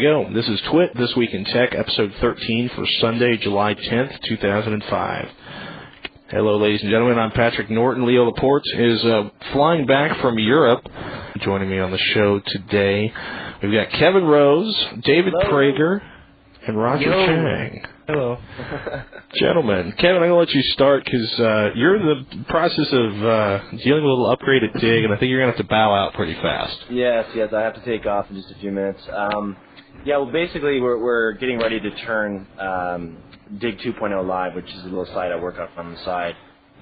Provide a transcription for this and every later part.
we go. This is TWiT, This Week in Tech, episode 13 for Sunday, July 10th, 2005. Hello, ladies and gentlemen. I'm Patrick Norton. Leo Laporte is flying back from Europe. Joining me on the show today, we've got Kevin Rose, David Prager, and Roger Chang. Hello. Gentlemen, Kevin, I'm going to let you start because you're in the process of dealing with a little upgrade at Dig, and I think you're going to have to bow out pretty fast. Yes, I have to take off in just a few minutes. Basically, we're getting ready to turn Dig 2.0 live, which is a little site I work on the side,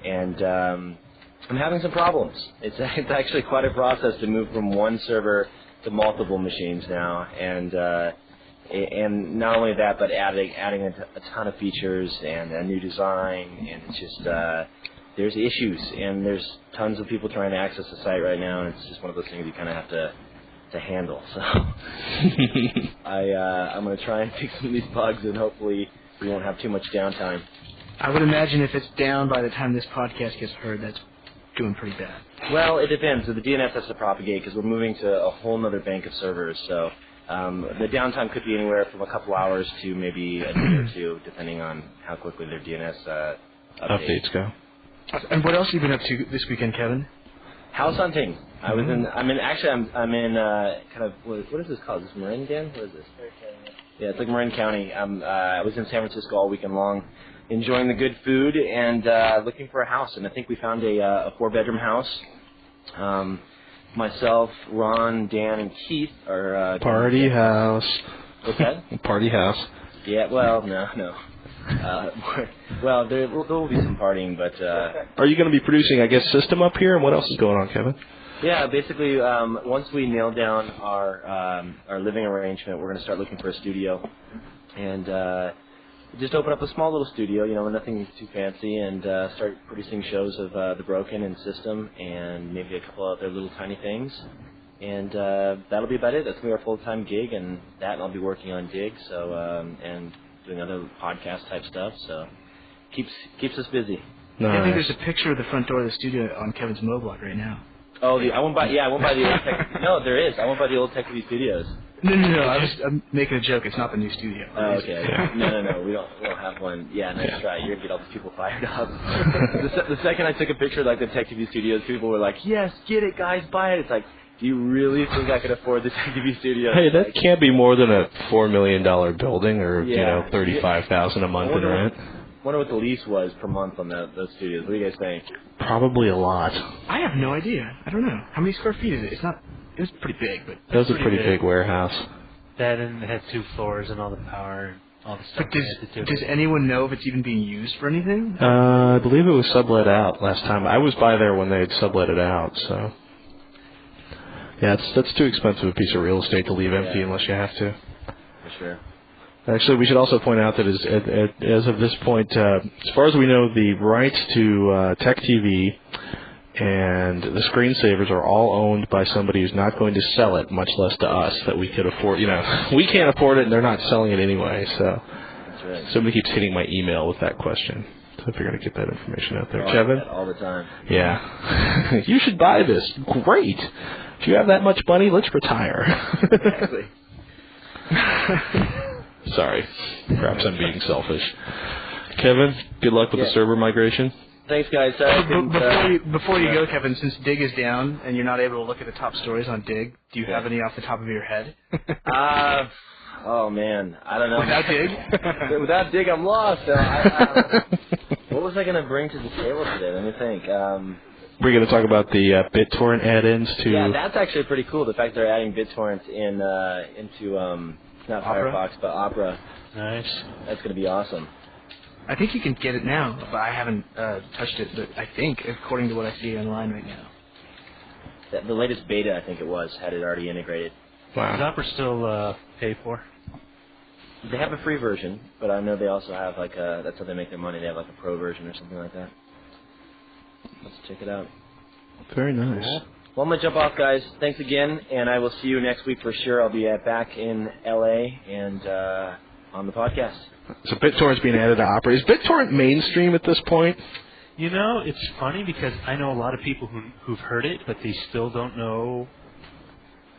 and I'm having some problems. It's actually quite a process to move from one server to multiple machines now, and not only that, but adding a ton of features and a new design, and it's just there's issues, and there's tons of people trying to access the site right now, and it's just one of those things you kind of have to handle. So I'm going to try and fix some of these bugs, and hopefully we won't have too much downtime. I would imagine if it's down by the time this podcast gets heard, that's doing pretty bad. Well, it depends. So the DNS has to propagate because we're moving to a whole other bank of servers, so the downtime could be anywhere from a couple hours to maybe a day or two, depending on how quickly their DNS updates go. And what else have you been up to this weekend, Kevin? House hunting. I'm in kind of what is this called? Is this Marin again? What is this? Yeah, it's like Marin County. I was in San Francisco all weekend long, enjoying the good food and looking for a house. And I think we found a 4-bedroom house. Myself, Ron, Dan, and Keith are... Party house. What's that? Party house. Yeah, well, no. Well, there will be some partying, but... Are you going to be producing, I guess, system up here? And what else is going on, Kevin? Yeah, basically, once we nail down our living arrangement, we're going to start looking for a studio. And just open up a small little studio, nothing too fancy, and start producing shows of The Broken and System and maybe a couple other little tiny things. And that'll be about it. That's going to be our full-time gig, and I'll be working on Dig, and doing other podcast-type stuff, so keeps us busy. Nice. I think there's a picture of the front door of the studio on Kevin's Moblog right now. Oh, I won't buy the old Tech... No, there is. I won't buy the old Tech TV Studios. No. I'm making a joke. It's not the new studio. Oh, okay. No. We don't have one. Yeah, nice try. You're gonna get all these people fired up. The second I took a picture of like the Tech TV Studios, people were like, "Yes, get it, guys, buy it." It's like, do you really think I can afford the Tech TV Studios? Hey, that can't be more than a $4 million building, or $35,000 a month in rent. Wonder what the lease was per month on those studios. What do you guys think? Probably a lot. I have no idea. I don't know. How many square feet is it? It was pretty big, but... That was a pretty big warehouse. That and it had 2 floors and all the power and all the stuff. But does anyone know if it's even being used for anything? I believe it was sublet out last time. I was by there when they had sublet it out, so... Yeah, that's too expensive a piece of real estate to leave empty unless you have to. For sure. Actually, we should also point out that as of this point, as far as we know, the rights to Tech TV and the screensavers are all owned by somebody who's not going to sell it, much less to us, that we could afford. We can't afford it, and they're not selling it anyway. So that's right. Somebody keeps hitting my email with that question. So if you're going to get that information out there. Kevin? All the time. Yeah. You should buy this. Great. If you have that much money, let's retire. Exactly. Sorry. Perhaps I'm being selfish. Kevin, good luck with the server migration. Thanks, guys. Before you go, Kevin, since Dig is down and you're not able to look at the top stories on Dig, do you have any off the top of your head? Oh, man. I don't know. Without Dig? Without Dig, I'm lost. What was I going to bring to the table today? Let me think. We're going to talk about the BitTorrent add-ins to... Yeah, that's actually pretty cool, the fact they're adding BitTorrent into... not Opera? Firefox, but Opera. Nice. That's going to be awesome. I think you can get it now, but I haven't touched it. But I think, according to what I see online right now, the latest beta, I think it was, had it already integrated. Wow. Is Opera still paid for? They have a free version, but I know they also have that's how they make their money. They have like a pro version or something like that. Let's check it out. Very nice. Well, I'm going to jump off, guys. Thanks again, and I will see you next week for sure. I'll be back in L.A. and on the podcast. So BitTorrent's being added to Opera. Is BitTorrent mainstream at this point? It's funny because I know a lot of people who've heard it, but they still don't know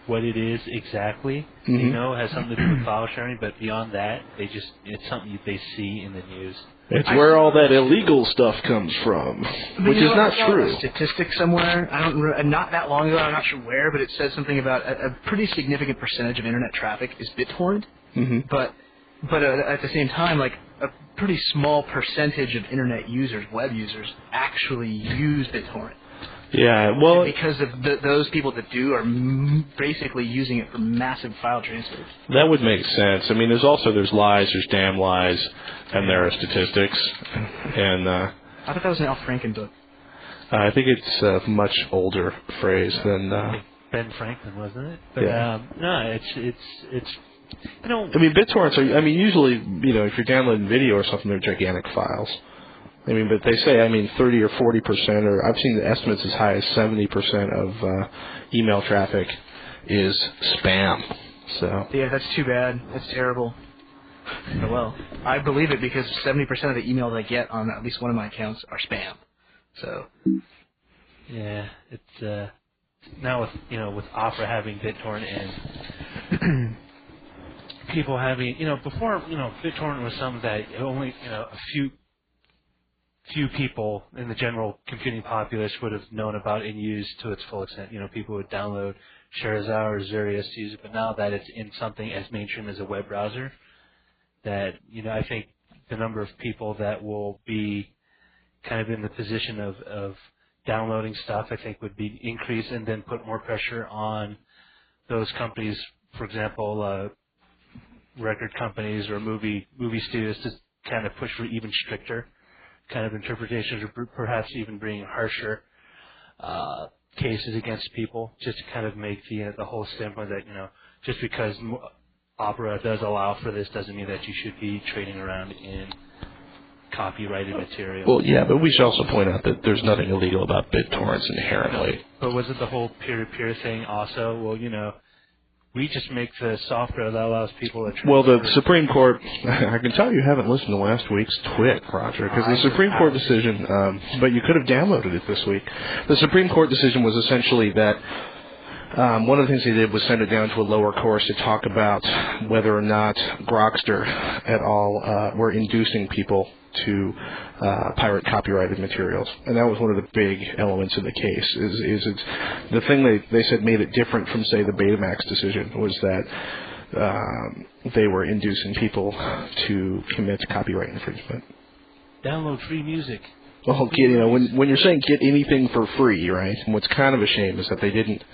what it is exactly. Mm-hmm. They know it has something to do with file sharing, but beyond that, it's something they see in the news. It's where all that illegal stuff comes from, which is not true. A statistic somewhere, not that long ago, I'm not sure where, but it says something about a pretty significant percentage of internet traffic is BitTorrent, but at the same time, like a pretty small percentage of internet users, web users, actually use BitTorrent. Yeah, well, and because of those people that do are basically using it for massive file transfers. That would make sense. I mean, there's lies, there's damn lies, and there are statistics. And I thought that was an Al Franken book. I think it's a much older phrase than Ben Franklin, wasn't it? But, yeah. No, it's you know. I mean, BitTorrents are. I mean, usually, if you're downloading video or something, they're gigantic files. I mean, but they say, 30 or 40%, or I've seen the estimates as high as 70% of email traffic is spam. So yeah, that's too bad. That's terrible. Well, I believe it because 70% of the emails I get on at least one of my accounts are spam. So yeah, it's now with Opera having BitTorrent and people having before BitTorrent was something that only a few people in the general computing populace would have known about and used to its full extent. People would download shares hours, various to use it, but now that it's in something as mainstream as a web browser, that I think the number of people that will be kind of in the position of downloading stuff, I think would be increased and then put more pressure on those companies, for example, record companies or movie studios, to kind of push for even stricter kind of interpretations, or perhaps even bringing harsher cases against people, just to kind of make the whole standpoint that just because Opera does allow for this doesn't mean that you should be trading around in copyrighted material. Well, yeah, but we should also point out that there's nothing illegal about BitTorrents inherently. But was it the whole peer-to-peer thing also? Well, we just make the software that allows people to... Well, the Supreme Court... I can tell you haven't listened to last week's TWiT, Roger, because the Supreme Court decision... but you could have downloaded it this week. The Supreme Court decision was essentially that... one of the things they did was send it down to a lower course to talk about whether or not Grokster et al. Were inducing people to pirate copyrighted materials, and that was one of the big elements of the case. Is it's the thing they said made it different from, say, the Betamax decision was that they were inducing people to commit copyright infringement. Download free music. Well, when you're saying get anything for free, right? And what's kind of a shame is that they didn't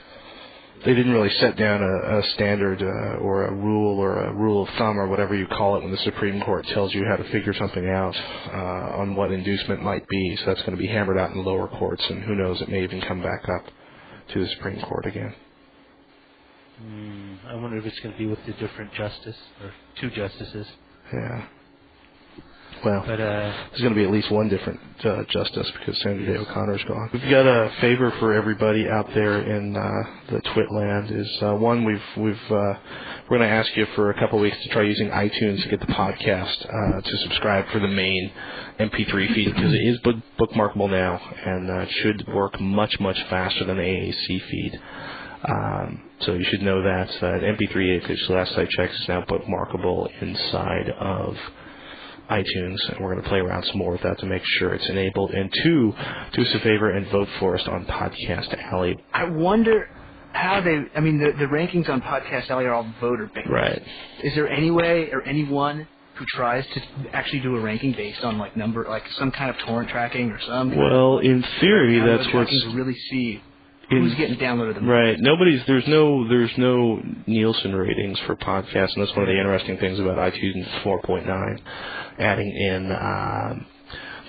really set down a standard or a rule of thumb or whatever you call it when the Supreme Court tells you how to figure something out on what inducement might be. So that's going to be hammered out in the lower courts, and who knows, it may even come back up to the Supreme Court again. I wonder if it's going to be with the different justice, or two justices. Yeah. Well, there's going to be at least one different justice because Sandra Day O'Connor's gone. We've got a favor for everybody out there in the TWiT land. Is one we're going to ask you for a couple of weeks to try using iTunes to get the podcast to subscribe for the main MP3 feed because it is bookmarkable now and it should work much faster than the AAC feed. So you should know that MP3 which last I checked is now bookmarkable inside of iTunes, and we're going to play around some more with that to make sure it's enabled. And two, do us a favor and vote for us on Podcast Alley. I wonder how the rankings on Podcast Alley are all voter-based. Right. Is there any way or anyone who tries to actually do a ranking based on number, some kind of torrent tracking or some? Well, in theory, that's what's to really see who's getting downloaded the most. Right. There's no Nielsen ratings for podcasts, and that's one of the interesting things about iTunes 4.9, adding in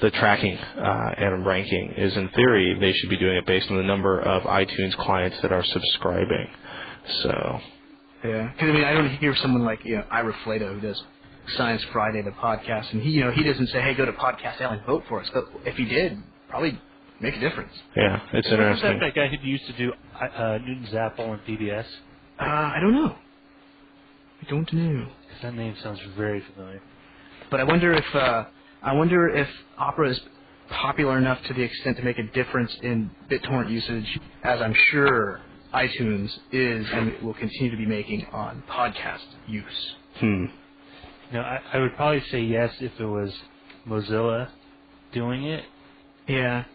the tracking and ranking is, in theory, they should be doing it based on the number of iTunes clients that are subscribing. So. Yeah. Because, I don't hear someone like, Ira Flato, who does Science Friday, the podcast, and he doesn't say, hey, go to Podcast Alley and vote for us. But if he did, probably make a difference. Yeah, it's interesting. Was that guy who used to do Newton's Apple and PBS? I don't know. That name sounds very familiar. But I wonder if Opera is popular enough to the extent to make a difference in BitTorrent usage, as I'm sure iTunes is and will continue to be making on podcast use. I would probably say yes if it was Mozilla doing it. Yeah.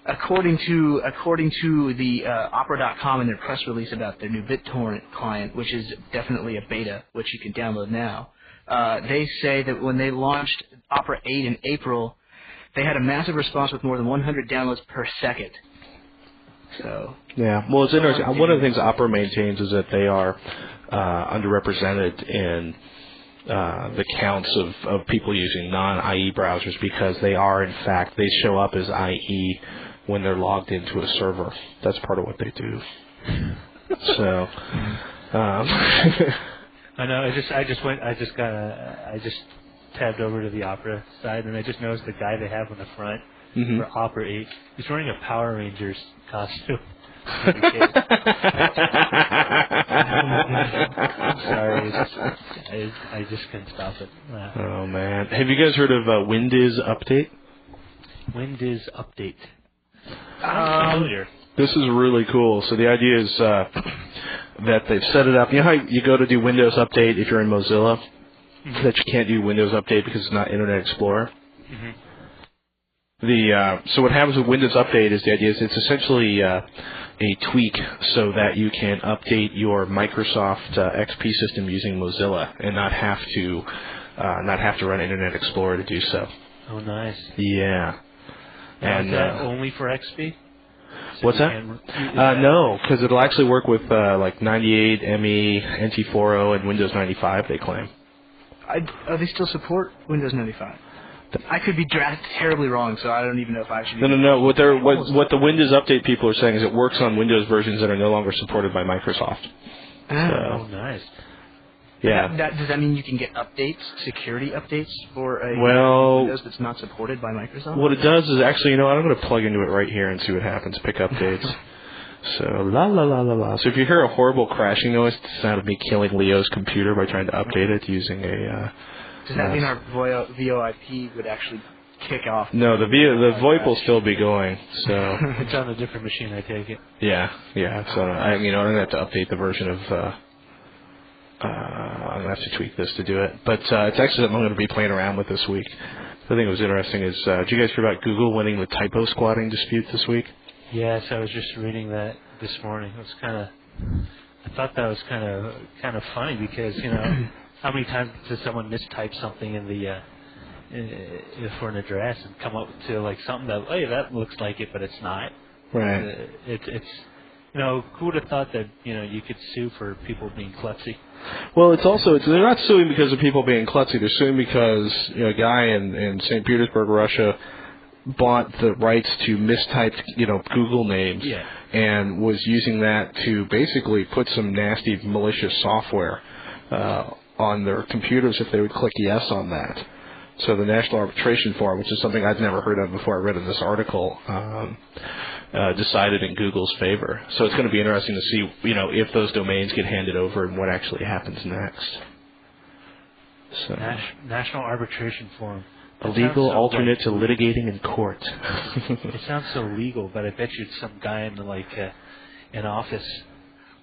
According to the Opera.com and their press release about their new BitTorrent client, which is definitely a beta, which you can download now, they say that when they launched Opera 8 in April, they had a massive response with more than 100 downloads per second. So yeah, well, it's interesting. One of the things Opera maintains is that they are underrepresented in the counts of people using non-IE browsers because they are, in fact, they show up as IE when they're logged into a server. That's part of what they do. So, I know. I just tabbed over to the Opera side, and I just noticed the guy they have on the front for Opera 8. He's wearing a Power Rangers costume. I'm sorry, I just couldn't stop it. Oh man, have you guys heard of Windiz Update? Windiz Update. Familiar. This is really cool. So the idea is that they've set it up. You know how you go to do Windows Update if you're in Mozilla, that you can't do Windows Update because it's not Internet Explorer. So what happens with Windows Update is the idea is it's essentially a tweak so that you can update your Microsoft XP system using Mozilla and not have to run Internet Explorer to do so. Oh, nice. Yeah. And only for XP? So what's that? No, because it'll actually work with like 98, ME, NT40, and Windows 95. They claim. They still support Windows 95? I could be terribly wrong, so I don't even know if I should. No. What the Windows Update people are saying is it works on Windows versions that are no longer supported by Microsoft. Oh, nice. Yeah. Does that mean you can get updates, security updates for a Windows that's not supported by Microsoft? What it does is actually, I'm going to plug into it right here and see what happens. Pick updates. So, la la la la la. So if you hear a horrible crashing noise, it's the sound of me killing Leo's computer by trying to update it using a... Does that mean our VoIP would actually kick off? No, the VoIP will still be going. So it's on a different machine, I take it. Yeah. So I'm going to have to update the version of. I'm going to have to tweak this to do it, but it's actually something I'm going to be playing around with this week. The thing that was interesting is, did you guys hear about Google winning the typo squatting dispute this week? Yes, I was just reading that this morning. It was I thought that was kind of funny because how many times does someone mistype something in the for an address and come up to like something that that looks like it but it's not. Right. It's who would have thought that you could sue for people being klutzy? Well, they're not suing because of people being klutzy. They're suing because a guy in St. Petersburg, Russia, bought the rights to mistyped Google names and was using that to basically put some nasty malicious software on their computers if they would click yes on that. So the National Arbitration Forum, which is something I'd never heard of before I read in this article, decided in Google's favor. So it's going to be interesting to see, if those domains get handed over and what actually happens next. So National Arbitration Forum. A legal alternate to litigating in court. It sounds so legal, but I bet you it's some guy in an office,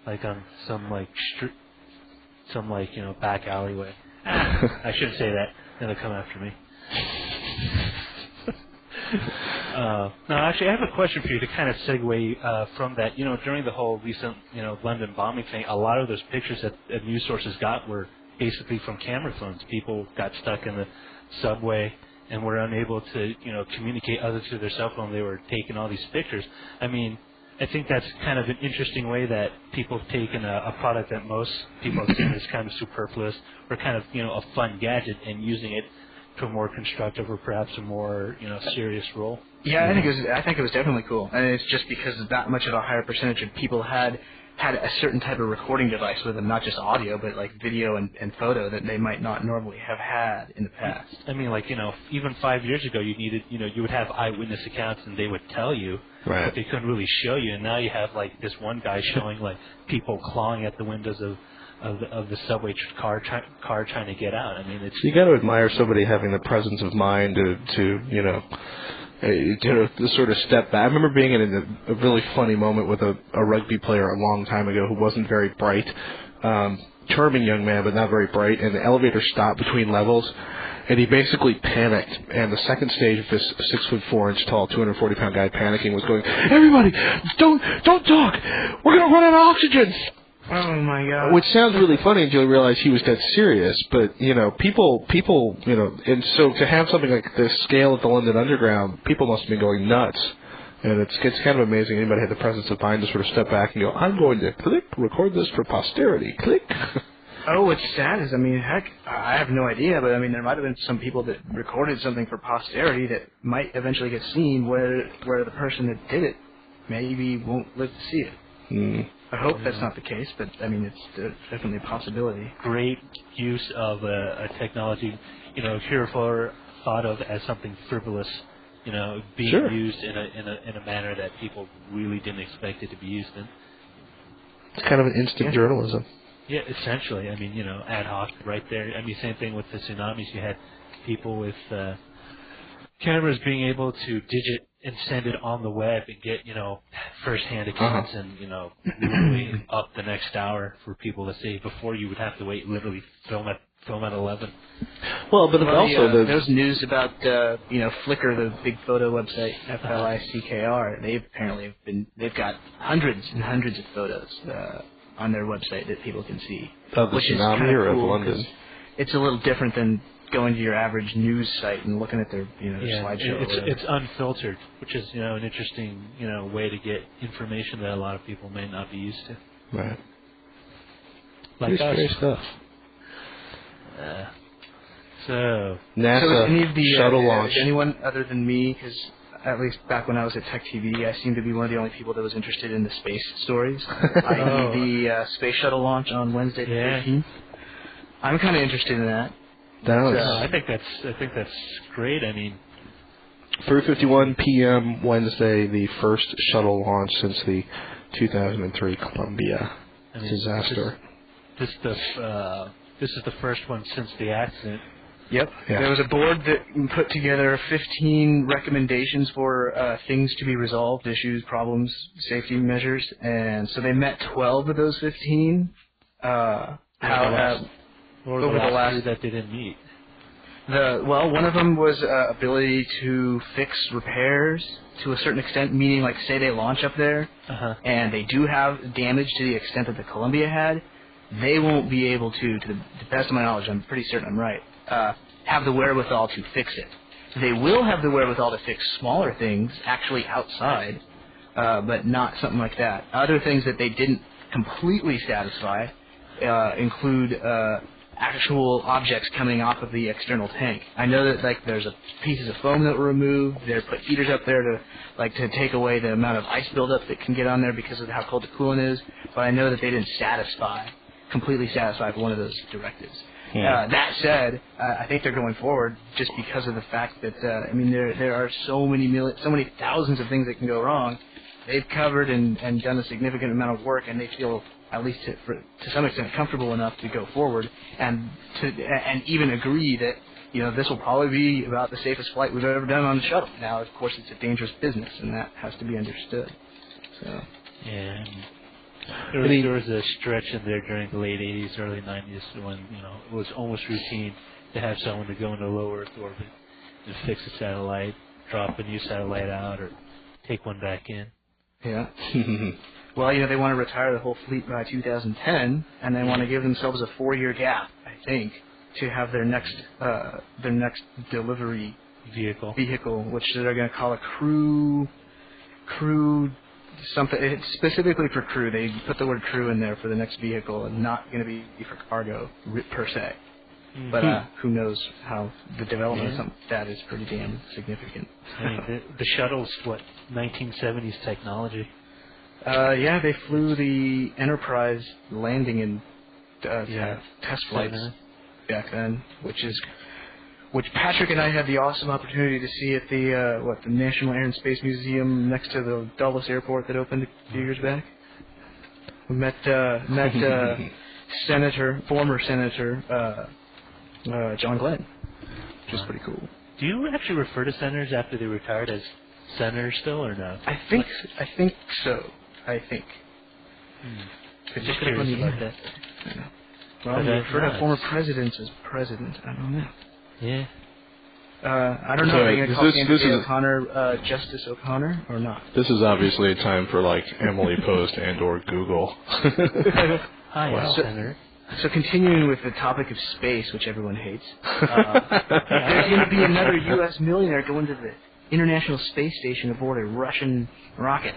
like on some back alleyway. I shouldn't say that. They'll come after me. No, actually, I have a question for you to kind of segue from that. During the whole recent, London bombing thing, a lot of those pictures that news sources got were basically from camera phones. People got stuck in the subway and were unable to, communicate other through their cell phone. They were taking all these pictures. I mean, I think that's kind of an interesting way that people have taken a product that most people have seen as kind of superfluous or kind of, a fun gadget and using it to a more constructive or perhaps a more, serious role. Yeah, I think it was definitely cool. And it's just because that much of a higher percentage of people had a certain type of recording device with them, not just audio, but like video and photo that they might not normally have had in the past. I mean, even 5 years ago, you needed, you would have eyewitness accounts and they would tell you, right, but they couldn't really show you. And now you have this one guy showing people clawing at the windows of the subway car trying to get out. I mean, you got to admire somebody having the presence of mind to to sort of step back. I remember being in a really funny moment with a rugby player a long time ago who wasn't very bright. Charming young man, but not very bright, and the elevator stopped between levels, and he basically panicked. And the second stage of this 6'4" tall, 240-pound guy panicking was going, "Everybody, don't talk. We're gonna run out of oxygen." Oh my God! Which sounds really funny until you realize he was dead serious. But people, and so to have something like this scale at the London Underground, people must have been going nuts. And it's kind of amazing anybody had the presence of mind to sort of step back and go, I'm going to record this for posterity. Click. Oh, what's sad is, heck, I have no idea, but there might have been some people that recorded something for posterity that might eventually get seen where the person that did it maybe won't live to see it. I hope that's not the case, but it's definitely a possibility. Great use of a technology, heretofore thought of as something frivolous. Being sure. used in a manner that people really didn't expect it to be used in. It's kind of an instant journalism. Yeah, essentially. Ad hoc right there. Same thing with the tsunamis. You had people with cameras being able to digit and send it on the web and get, first-hand accounts and, literally up the next hour for people to see before you would have to wait, literally film at 11. Well, but also those news about Flickr, the big photo website, FLICKR. They've got hundreds and hundreds of photos on their website that people can see. Of the tsunami or of London? It's a little different than going to your average news site and looking at their slideshow. It's unfiltered, which is an interesting way to get information that a lot of people may not be used to. Right. Like us. Scary stuff. So NASA any of the shuttle launch. Anyone other than me, because at least back when I was at Tech TV, I seemed to be one of the only people that was interested in the space stories. The space shuttle launch on Wednesday the 13th. I'm kind of interested in that. I think that's great. 3:51 p.m. Wednesday, the first shuttle launch since the 2003 Columbia disaster. This is the first one since the accident. Yep. Yeah. There was a board that put together 15 recommendations for things to be resolved, issues, problems, safety measures, and so they met 12 of those 15. Over the last that they didn't meet. One of them was ability to fix repairs to a certain extent, meaning like say they launch up there and they do have damage to the extent that the Columbia had, they won't be able to the best of my knowledge, I'm pretty certain I'm right, have the wherewithal to fix it. They will have the wherewithal to fix smaller things actually outside, but not something like that. Other things that they didn't completely satisfy include actual objects coming off of the external tank. I know that there's pieces of foam that were removed. They put heaters up there to take away the amount of ice buildup that can get on there because of how cold the coolant is. But I know that they didn't completely satisfy one of those directives. Yeah. That said, I think they're going forward just because of the fact that there are so many thousands of things that can go wrong. They've covered and done a significant amount of work, and they feel, at least to some extent, comfortable enough to go forward and even agree that this will probably be about the safest flight we've ever done on a shuttle. Now, of course, it's a dangerous business, and that has to be understood. So. Yeah. There was a stretch in there during the late 80s, early 90s when it was almost routine to have someone to go into low Earth orbit and fix a satellite, drop a new satellite out, or take one back in. Yeah. Well, they want to retire the whole fleet by 2010, and they want to give themselves a 4-year gap, I think, to have their next delivery vehicle, which they're going to call a crew something. It's specifically for crew. They put the word crew in there for the next vehicle, and not going to be for cargo per se. But who knows how the development of something like that is pretty damn significant. The shuttle's 1970s technology. They flew the Enterprise landing in test flights back then, which Patrick and I had the awesome opportunity to see at the National Air and Space Museum next to the Dulles Airport that opened a few years back. We met former Senator John Glenn, which is pretty cool. Do you actually refer to senators after they retired as senators still, or no? I think so. I think. Just curious about that. Well, you refer to former presidents as president. I don't know. Yeah. I don't know. Are you going to call Anthony O'Connor Justice O'Connor or not? This is obviously a time for like Emily Post and or Google. Hi, Senator. So continuing with the topic of space, which everyone hates, there's going to be another U.S. millionaire going to the International Space Station aboard a Russian rocket.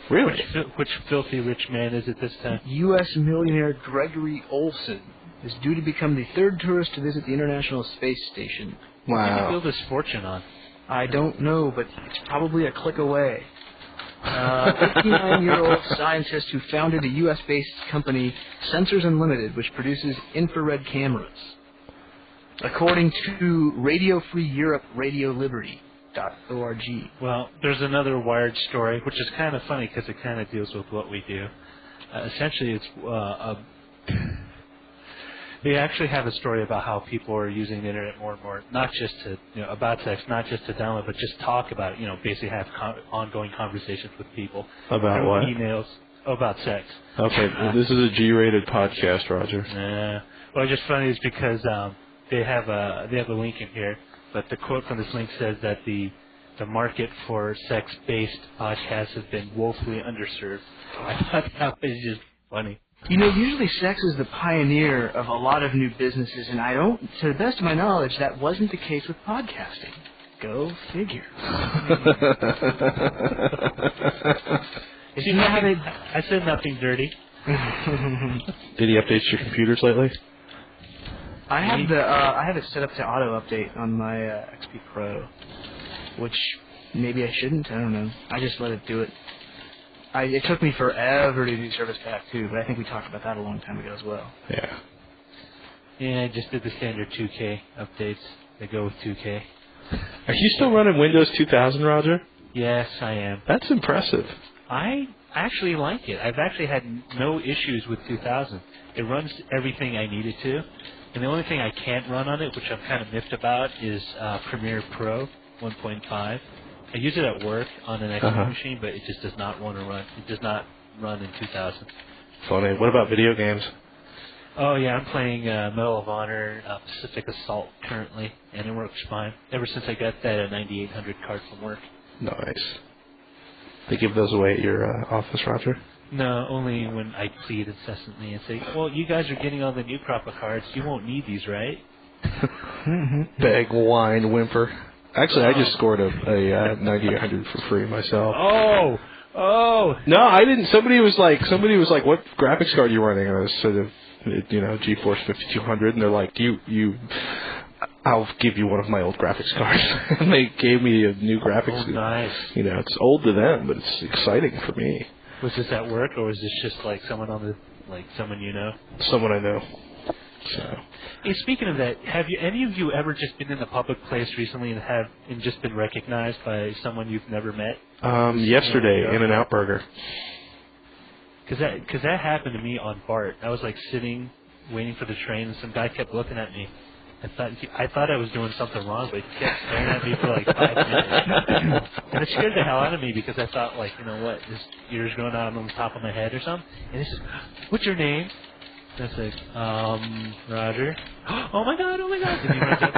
Really? Which filthy rich man is it this time? U.S. millionaire Gregory Olson is due to become the third tourist to visit the International Space Station. Wow. What did he build his fortune on? I don't know, but it's probably a click away. 59-year-old scientist who founded a U.S.-based company, Sensors Unlimited, which produces infrared cameras. According to Radio Free Europe, RadioLiberty.org. Well, there's another Wired story, which is kind of funny because it kind of deals with what we do. Essentially, it's they actually have a story about how people are using the internet more and more, not just to, about sex, not just to download, but just talk about it, basically have ongoing conversations with people. About what? Emails about sex. Okay, this is a G-rated podcast, Roger. Well, just funny is because they have a link in here, but the quote from this link says that the market for sex-based podcasts has been woefully underserved. I thought that was just funny. Usually sex is the pioneer of a lot of new businesses, and to the best of my knowledge, that wasn't the case with podcasting. Go figure. I said nothing dirty. Did he update your computers lately? I have it set up to auto update on my XP Pro, which maybe I shouldn't. I don't know. I just let it do it. It took me forever to do Service Pack 2, but I think we talked about that a long time ago as well. Yeah. Yeah, I just did the standard 2K updates. They go with 2K. Are you still running Windows 2000, Roger? Yes, I am. That's impressive. I actually like it. I've actually had no issues with 2000. It runs everything I need it to. And the only thing I can't run on it, which I'm kind of miffed about, is Premiere Pro 1.5. I use it at work on an XP machine, but it just does not want to run. It does not run in 2000. Funny. What about video games? Oh, yeah, I'm playing Medal of Honor, Pacific Assault currently, and it works fine. Ever since I got that 9800 card from work. Nice. They give those away at your office, Roger? No, only when I plead incessantly and say, well, you guys are getting all the new crop of cards. You won't need these, right? Beg, whine, whimper. Actually, I just scored a 9800 for free myself. Oh! No, I didn't. Somebody was like, what graphics card are you running? And I was sort of, GeForce 5200, and they're like, I'll give you one of my old graphics cards. And they gave me a new graphics. Oh, nice. It's old to them, but it's exciting for me. Was this at work, or was this just like someone someone you know? Someone I know. So. Hey, speaking of that, have any of you ever just been in a public place recently and just been recognized by someone you've never met? Yesterday, In-N-Out Burger. Because that happened to me on BART. I was like sitting, waiting for the train, and some guy kept looking at me. I thought I was doing something wrong, but he kept staring at me for like 5 minutes. And it scared the hell out of me because I thought, like, his ears going out on the top of my head or something. And he says, "What's your name?" And I said, Roger. Oh my God! And he runs up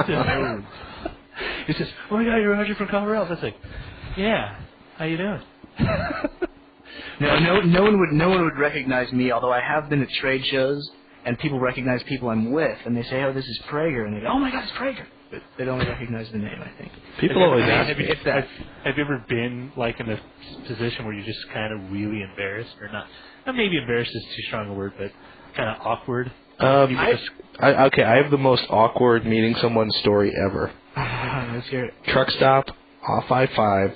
to me. He says, "Oh my God, you're Roger from Colorado." I was like, "Yeah, how you doing?" No one would recognize me, although I have been at trade shows, and people recognize people I'm with, and they say, "Oh, this is Prager," and they go, "Oh my God, it's Prager." But they don't recognize the name, I think. People always ask me. Have you ever been like in a position where you're just kind of really embarrassed, or not? Maybe embarrassed is too strong a word, but kind of awkward. I have the most awkward meeting someone story ever. Let's hear it. Truck stop, off I-5,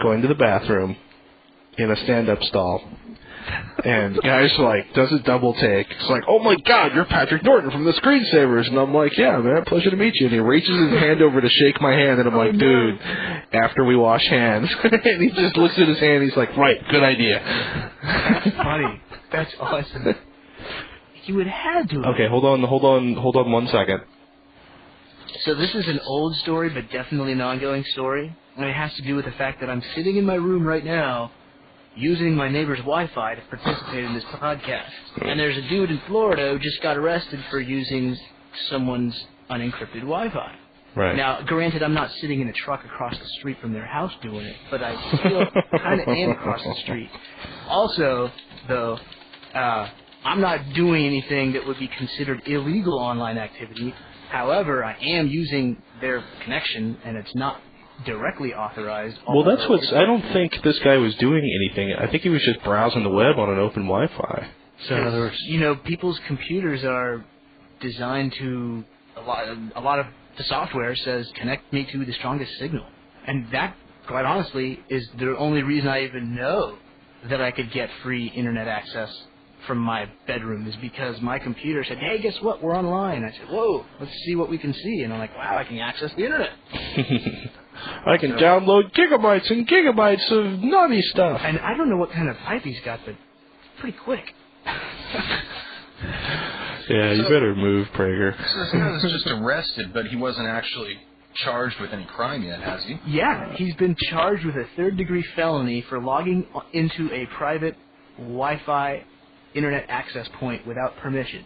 going to the bathroom in a stand-up stall. And the guy's like, does a double take. It's like, "Oh my God, you're Patrick Norton from the Screensavers." And I'm like, "Yeah, man, pleasure to meet you." And he reaches his hand over to shake my hand, and I'm like, "Dude, after we wash hands." And he just looks at his hand, and he's like, "Right, good idea." That's funny. That's awesome. You would have to. Okay, hold on 1 second. So this is an old story, but definitely an ongoing story. And it has to do with the fact that I'm sitting in my room right now using my neighbor's Wi-Fi to participate in this podcast. And there's a dude in Florida who just got arrested for using someone's unencrypted Wi-Fi. Right. Now, granted, I'm not sitting in a truck across the street from their house doing it, but I still kind of am across the street. Also, though, I'm not doing anything that would be considered illegal online activity. However, I am using their connection, and it's not directly authorized. Well, that's what's... I don't think this guy was doing anything. I think he was just browsing the web on an open Wi-Fi. So, in other words, you know, people's computers are designed to... A lot of the software says, connect me to the strongest signal. And that, quite honestly, is the only reason I even know that I could get free internet access from my bedroom, is because my computer said, hey, guess what, we're online. I said, whoa, let's see what we can see. And I'm like, wow, I can access the internet. I can download gigabytes and gigabytes of naughty stuff. And I don't know what kind of pipe he's got, but it's pretty quick. Yeah, you better move, Prager. So this guy was just arrested, but he wasn't actually charged with any crime yet, has he? Yeah, he's been charged with a third-degree felony for logging into a private Wi-Fi internet access point without permission.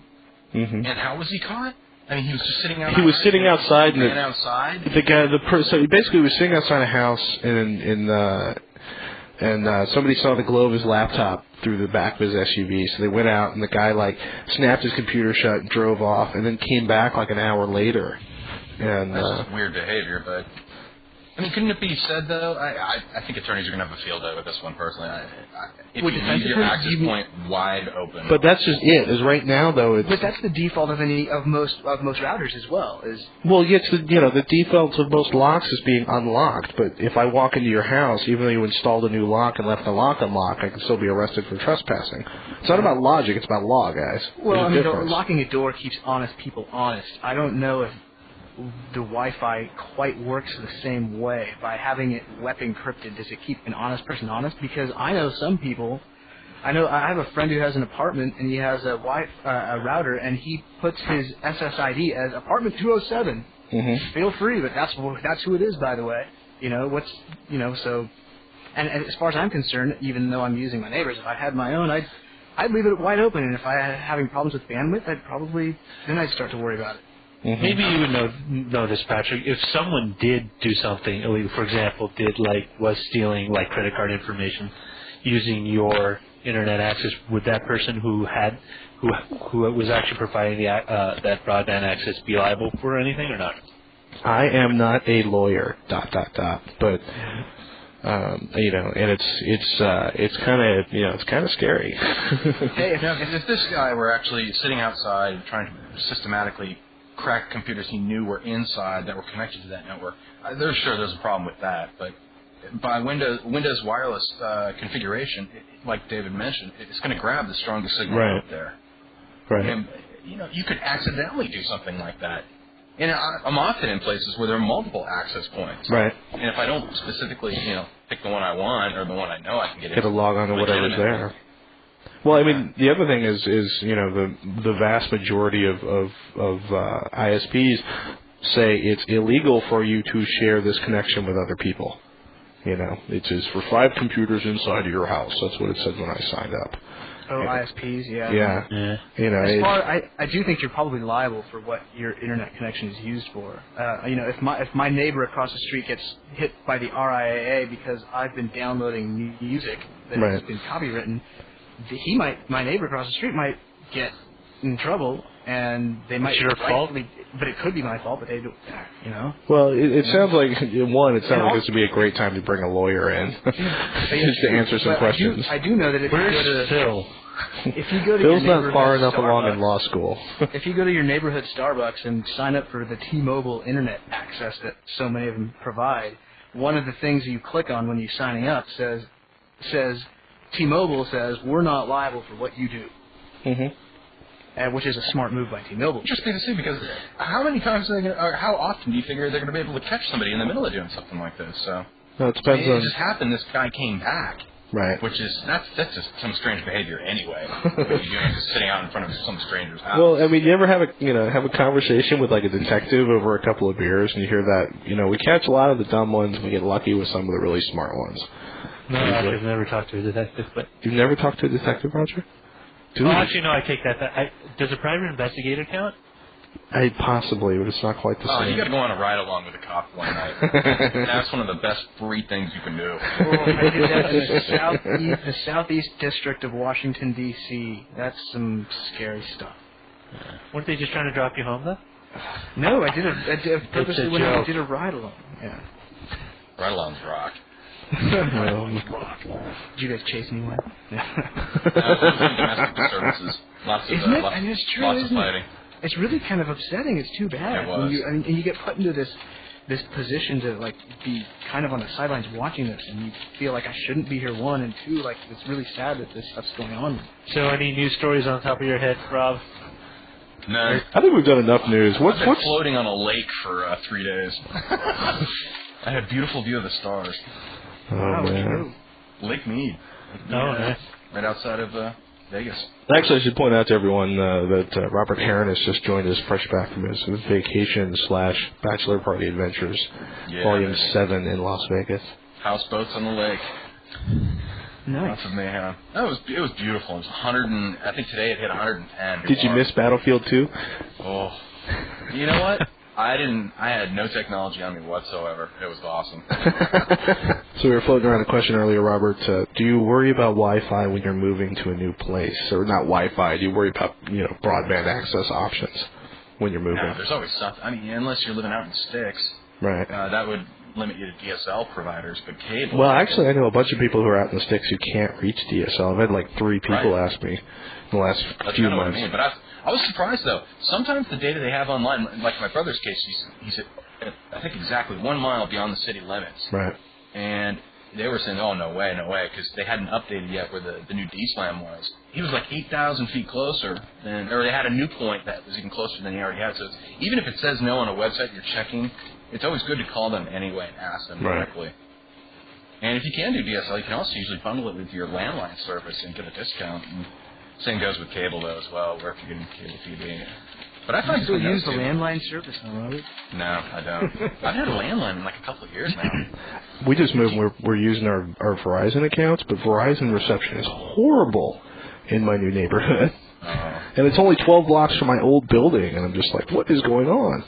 Mm-hmm. And how was he caught? I mean, he was just sitting outside. He was sitting outside. Ran outside? So he basically was sitting outside a house, and somebody saw the glow of his laptop through the back of his SUV. So they went out, and the guy snapped his computer shut and drove off, and then came back like an hour later. And that's just weird behavior, but I mean, couldn't it be said though? I think attorneys are going to have a field day with this one personally. If you leave your access point wide open. But that's just it. Is right now though. It's, but that's the default of most routers as well. Well, it's the default of most locks is being unlocked. But if I walk into your house, even though you installed a new lock and left the lock unlocked, I can still be arrested for trespassing. It's not about logic. It's about law, guys. Well, I mean, locking a door keeps honest people honest. I don't know if the Wi-Fi quite works the same way. By having it web encrypted, does it keep an honest person honest? Because I know some people. I have a friend who has an apartment and he has a router, and he puts his SSID as apartment 207. Mm-hmm. Feel free, but that's who it is, by the way. So. And as far as I'm concerned, even though I'm using my neighbor's, if I had my own, I'd leave it wide open. And if I had having problems with bandwidth, I'd start to worry about it. Mm-hmm. Maybe you would know this, Patrick. If someone did do something illegal, for example, was stealing credit card information using your internet access, would that person who was actually providing that broadband access be liable for anything or not? I am not a lawyer. ... But and it's kind of scary. Hey, if this guy were actually sitting outside trying to systematically crack computers he knew were inside that were connected to that network, there's a problem with that. But by Windows wireless configuration, like David mentioned, it's going to grab the strongest signal out there. Right. And you could accidentally do something like that. And I'm often in places where there are multiple access points. Right. And if I don't specifically, pick the one I want or the one I know I can get a log on to whatever's there. Well, I mean, the other thing is the vast majority of ISPs say it's illegal for you to share this connection with other people. It says for 5 computers inside of your house. That's what it said when I signed up. Oh, ISPs, yeah. Yeah. I do think you're probably liable for what your internet connection is used for. If my neighbor across the street gets hit by the RIAA because I've been downloading music that has been copywritten, my neighbor across the street might get in trouble, and they might. It's your fault, but it could be my fault. But they do, Well, it sounds like this would be a great time to bring a lawyer in just to answer some questions. I do know that if Where's you go to Phil? If you go to Phil's your not far enough Starbucks, along in law school. If you go to your neighborhood Starbucks and sign up for the T-Mobile internet access that so many of them provide, one of the things you click on when you're signing up says T-Mobile says we're not liable for what you do. Mm-hmm. Which is a smart move by T-Mobile. Interesting to see, because how many times or how often do you figure they're going to be able to catch somebody in the middle of doing something like this? So no, it depends on. It just happened. This guy came back. Right. Which is that's just some strange behavior anyway. What are you doing just sitting out in front of some stranger's house? Well, I mean, you ever have a conversation with like a detective over a couple of beers, and you hear that we catch a lot of the dumb ones, and we get lucky with some of the really smart ones. No, actually, I've never talked to a detective, but You've never talked to a detective, Roger? well, actually, no, I take that. Does a private investigator count? Possibly, but it's not quite the Oh, same. you got to go on a ride along with a cop one night. That's one of the best free things you can do. Well, I did that in the southeast district of Washington, D.C. That's some scary stuff. Weren't they just trying to drop you home, though? No, I purposely went out and did a ride along. Yeah. Ride alongs rock. Did you guys chase anyone? Domestic disturbances. Lots of fighting. It's really kind of upsetting. It's too bad. It was. And you get put into this position to like be kind of on the sidelines watching this, and you feel like I shouldn't be here. One and two, like it's really sad that this stuff's going on. So, any news stories on top of your head, Rob? No. I think we've done enough news. I've been floating on a lake for 3 days. I had a beautiful view of the stars. Oh, man. Lake Mead. Nice. Right outside of Vegas. Actually, I should point out to everyone that Robert Heron has just joined us fresh back from his vacation/bachelor party adventures, Volume 7 in Las Vegas. Houseboats on the lake. Nice. Lots of mayhem. It was beautiful. It was 100 and I think today it hit 110. Did you miss Battlefield 2? Oh. You know what? I had no technology on me whatsoever. It was awesome. So we were floating around a question earlier, Robert. Do you worry about Wi-Fi when you're moving to a new place? Or not Wi-Fi, do you worry about, broadband access options when you're moving? No, there's always something. I mean, unless you're living out in sticks. Right. That would limit you to DSL providers, but cable. Well, actually, I know a bunch of people who are out in the sticks who can't reach DSL. I've had like 3 people ask me in the last few months. What I mean. But I was surprised, though. Sometimes the data they have online, like in my brother's case, he's at, I think, exactly 1 mile beyond the city limits. Right. And they were saying, oh, no way, because they hadn't updated yet where the new D-Slam was. He was like 8,000 feet closer, or they had a new point that was even closer than he already had. So even if it says no on a website you're checking, it's always good to call them anyway and ask them directly. Right. And if you can do DSL, you can also usually bundle it with your landline service and get a discount. And same goes with cable, though, as well, where if you're getting cable TV. But I find you still use the landline service, huh, Robert? No, I don't. I've had a landline in like a couple of years now. We just moved. We're using our Verizon accounts, but Verizon reception is horrible in my new neighborhood. And it's only 12 blocks from my old building, and I'm just like, what is going on?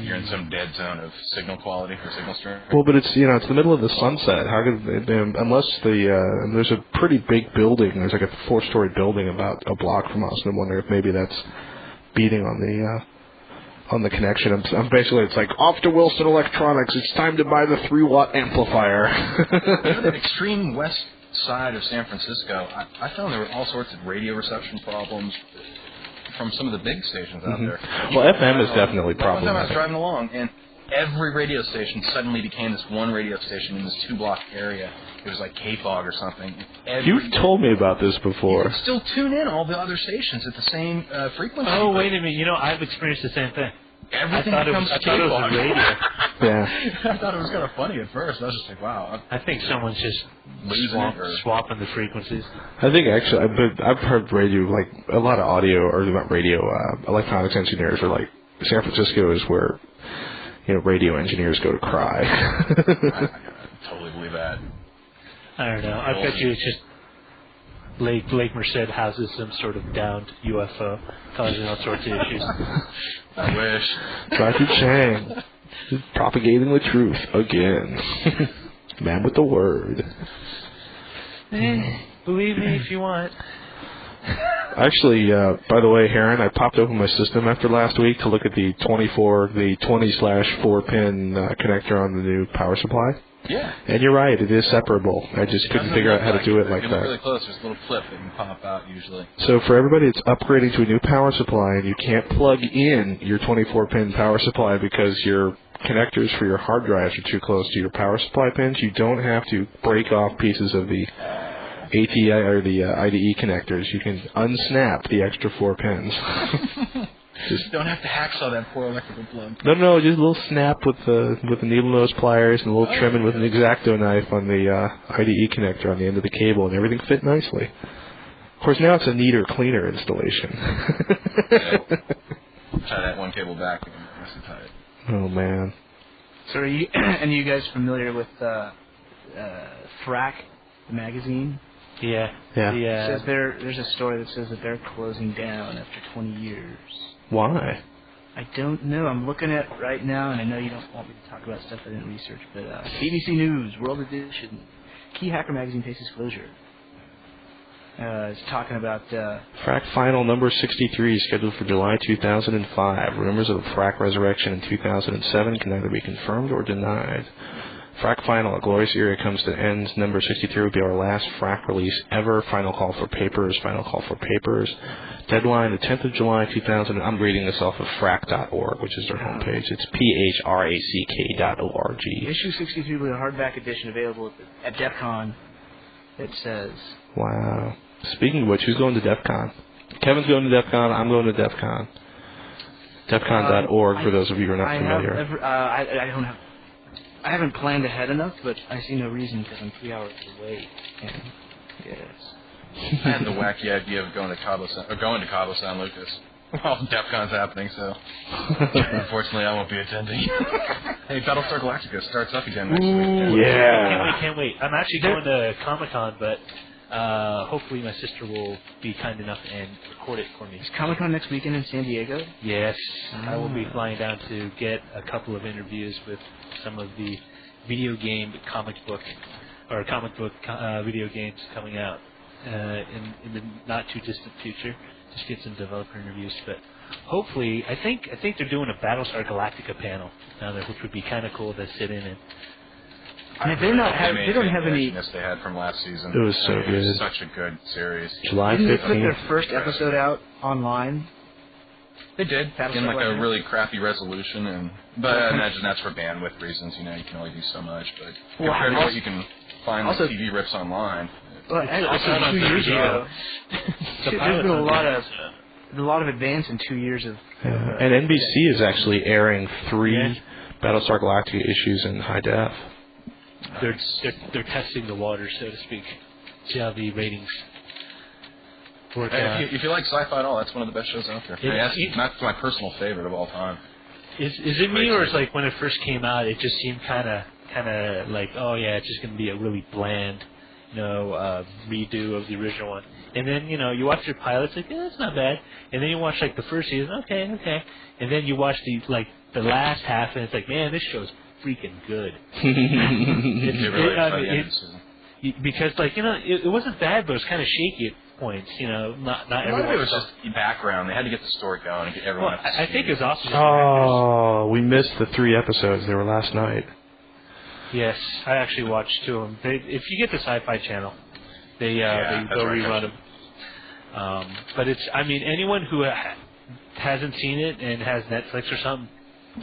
You're in some dead zone of signal quality or signal strength. Well, but it's it's the middle of the sunset. How could unless there's a pretty big building. There's like a 4-story building about a block from us, and I wonder if maybe that's beating on the connection. I'm basically, it's like, off to Wilson Electronics. It's time to buy the 3-watt amplifier. The extreme west side of San Francisco, I found there were all sorts of radio reception problems from some of the big stations out there. Well, FM is definitely problematic. One time I was driving along, and every radio station suddenly became this one radio station in this 2-block area. It was like K-Fog or something. You've told me about this before. You can still tune in all the other stations at the same frequency. Oh, wait a minute. I've experienced the same thing. Everything I thought becomes it was the radio. Yeah. I thought it was kind of funny at first. I was just like, wow. I think someone's just swapping the frequencies. I think actually, I've heard radio, like a lot of audio, or not radio, electronics engineers are like, San Francisco is where, radio engineers go to cry. I totally believe that. I don't know. I bet you it's just Lake Merced houses some sort of downed UFO, causing all sorts of issues. I wish. Dr. Chang, propagating the truth again. Man with the word. Believe me if you want. Actually, by the way, Heron, I popped open my system after last week to look at the 20/4 pin connector on the new power supply. Yeah. And you're right, it is separable. I just couldn't figure out how to do it like that. If you look really close, there's a little clip that can pop out usually. So for everybody that's upgrading to a new power supply and you can't plug in your 24-pin power supply because your connectors for your hard drives are too close to your power supply pins, you don't have to break off pieces of the ATI or the IDE connectors. You can unsnap the extra 4 pins. Just don't have to hacksaw that poor electrical plug. No, just a little snap with the needle nose pliers and a little trimming with an X-Acto knife on the IDE connector on the end of the cable, and everything fit nicely. Of course, now it's a neater, cleaner installation. Tie that one cable back and nice and tight. Oh man. So are you any of you guys familiar with Frack, the magazine? Yeah. It says there's a story that says that they're closing down after 20 years. Why? I don't know. I'm looking at it right now, and I know you don't want me to talk about stuff I didn't research, but BBC News, World Edition, Key Hacker Magazine faces closure. It's talking about... Frack Final number 63 scheduled for July 2005. Rumors of a Frack resurrection in 2007 can neither be confirmed or denied. Frack Final, a glorious era comes to end. Number 63 will be our last Frack release ever. Final call for papers. Deadline, the 10th of July 2000. I'm reading this off of frack.org, which is their homepage. It's phrack.org. Issue 63 will be a hardback edition available at DEF CON. It says... Wow. Speaking of which, who's going to DEF CON? Kevin's going to DEF CON. I'm going to DEF CON. DEFCON.org for those of you who are not familiar. I haven't planned ahead enough, but I see no reason because I'm 3 hours away. And yes. I had the wacky idea of going to Cabo San Lucas. Well, DEF CON's happening, so unfortunately I won't be attending. Hey, Battlestar Galactica starts up again next week. Yeah. Can't wait. I'm actually going to Comic-Con, but hopefully my sister will be kind enough and record it for me. Is Comic-Con next weekend in San Diego? Yes. I will be flying down to get a couple of interviews with some of the video video games coming out in the not too distant future. Just get some developer interviews, but hopefully, I think they're doing a Battlestar Galactica panel down there, which would be kind of cool to sit in and. They don't have any. They had from last season. It was so good. It was such a good series. July 15th. Didn't they put their first episode out online? They did in like a really crappy resolution, but I imagine that's for bandwidth reasons. You can only do so much. But compared to what you can find on TV rips online. Well, also 2 years ago, there's been a lot of advance in 2 years of. And NBC is actually airing 3 Battlestar Galactica issues in high def. They're testing the water, so to speak. See how the ratings work out. If you like sci-fi at all, that's one of the best shows out there. That's my personal favorite of all time. Is it me, or is like when it first came out, it just seemed kind of like, oh yeah, it's just going to be a really bland, redo of the original one. And then you watch your pilots, like it's not bad. And then you watch like the first season, okay. And then you watch the last half, and it's like, man, this show's freaking good. Because it wasn't bad, but it was kind of shaky at points. Not everyone. It was just the background. They had to get the story going and get everyone. Well, I think it was also. Oh, we missed the 3 episodes. They were last night. Yes, I actually watched 2 of them. If you get the Sci-Fi Channel, they'll rerun them. But anyone who hasn't seen it and has Netflix or something,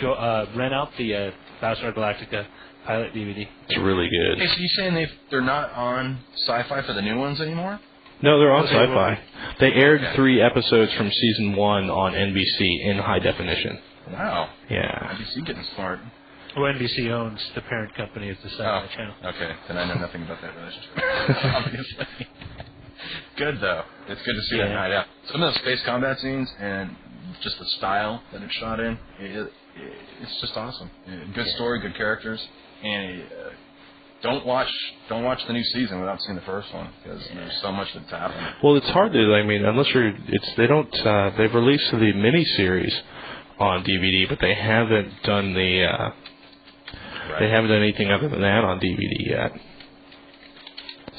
go rent out the Battlestar Galactica pilot DVD. It's really good. Hey, so you saying they're not on Sci-Fi for the new ones anymore? No, they're on Sci-Fi. They aired 3 episodes from season 1 on NBC in high definition. Wow. Yeah. NBC getting smart. Well, NBC owns the parent company of the Sci-Fi Channel. Okay, then I know nothing about that relationship. Obviously. Good though. It's good to see that night out. Some of the space combat scenes and just the style that it's shot in, it's just awesome. Good story, good characters, and don't watch the new season without seeing the first one because there's so much that's happening. Well, it's hard to. Unless they've released the miniseries on DVD, but they haven't done the. They haven't done anything other than that on DVD yet.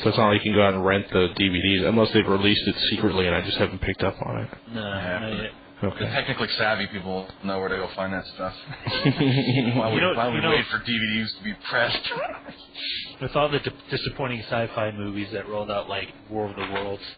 So it's not like you can go out and rent the DVDs unless they've released it secretly and I just haven't picked up on it. No, not yet. Okay. The technically savvy people know where to go find that stuff. While we wait for DVDs to be pressed. With all the disappointing sci-fi movies that rolled out, like War of the Worlds.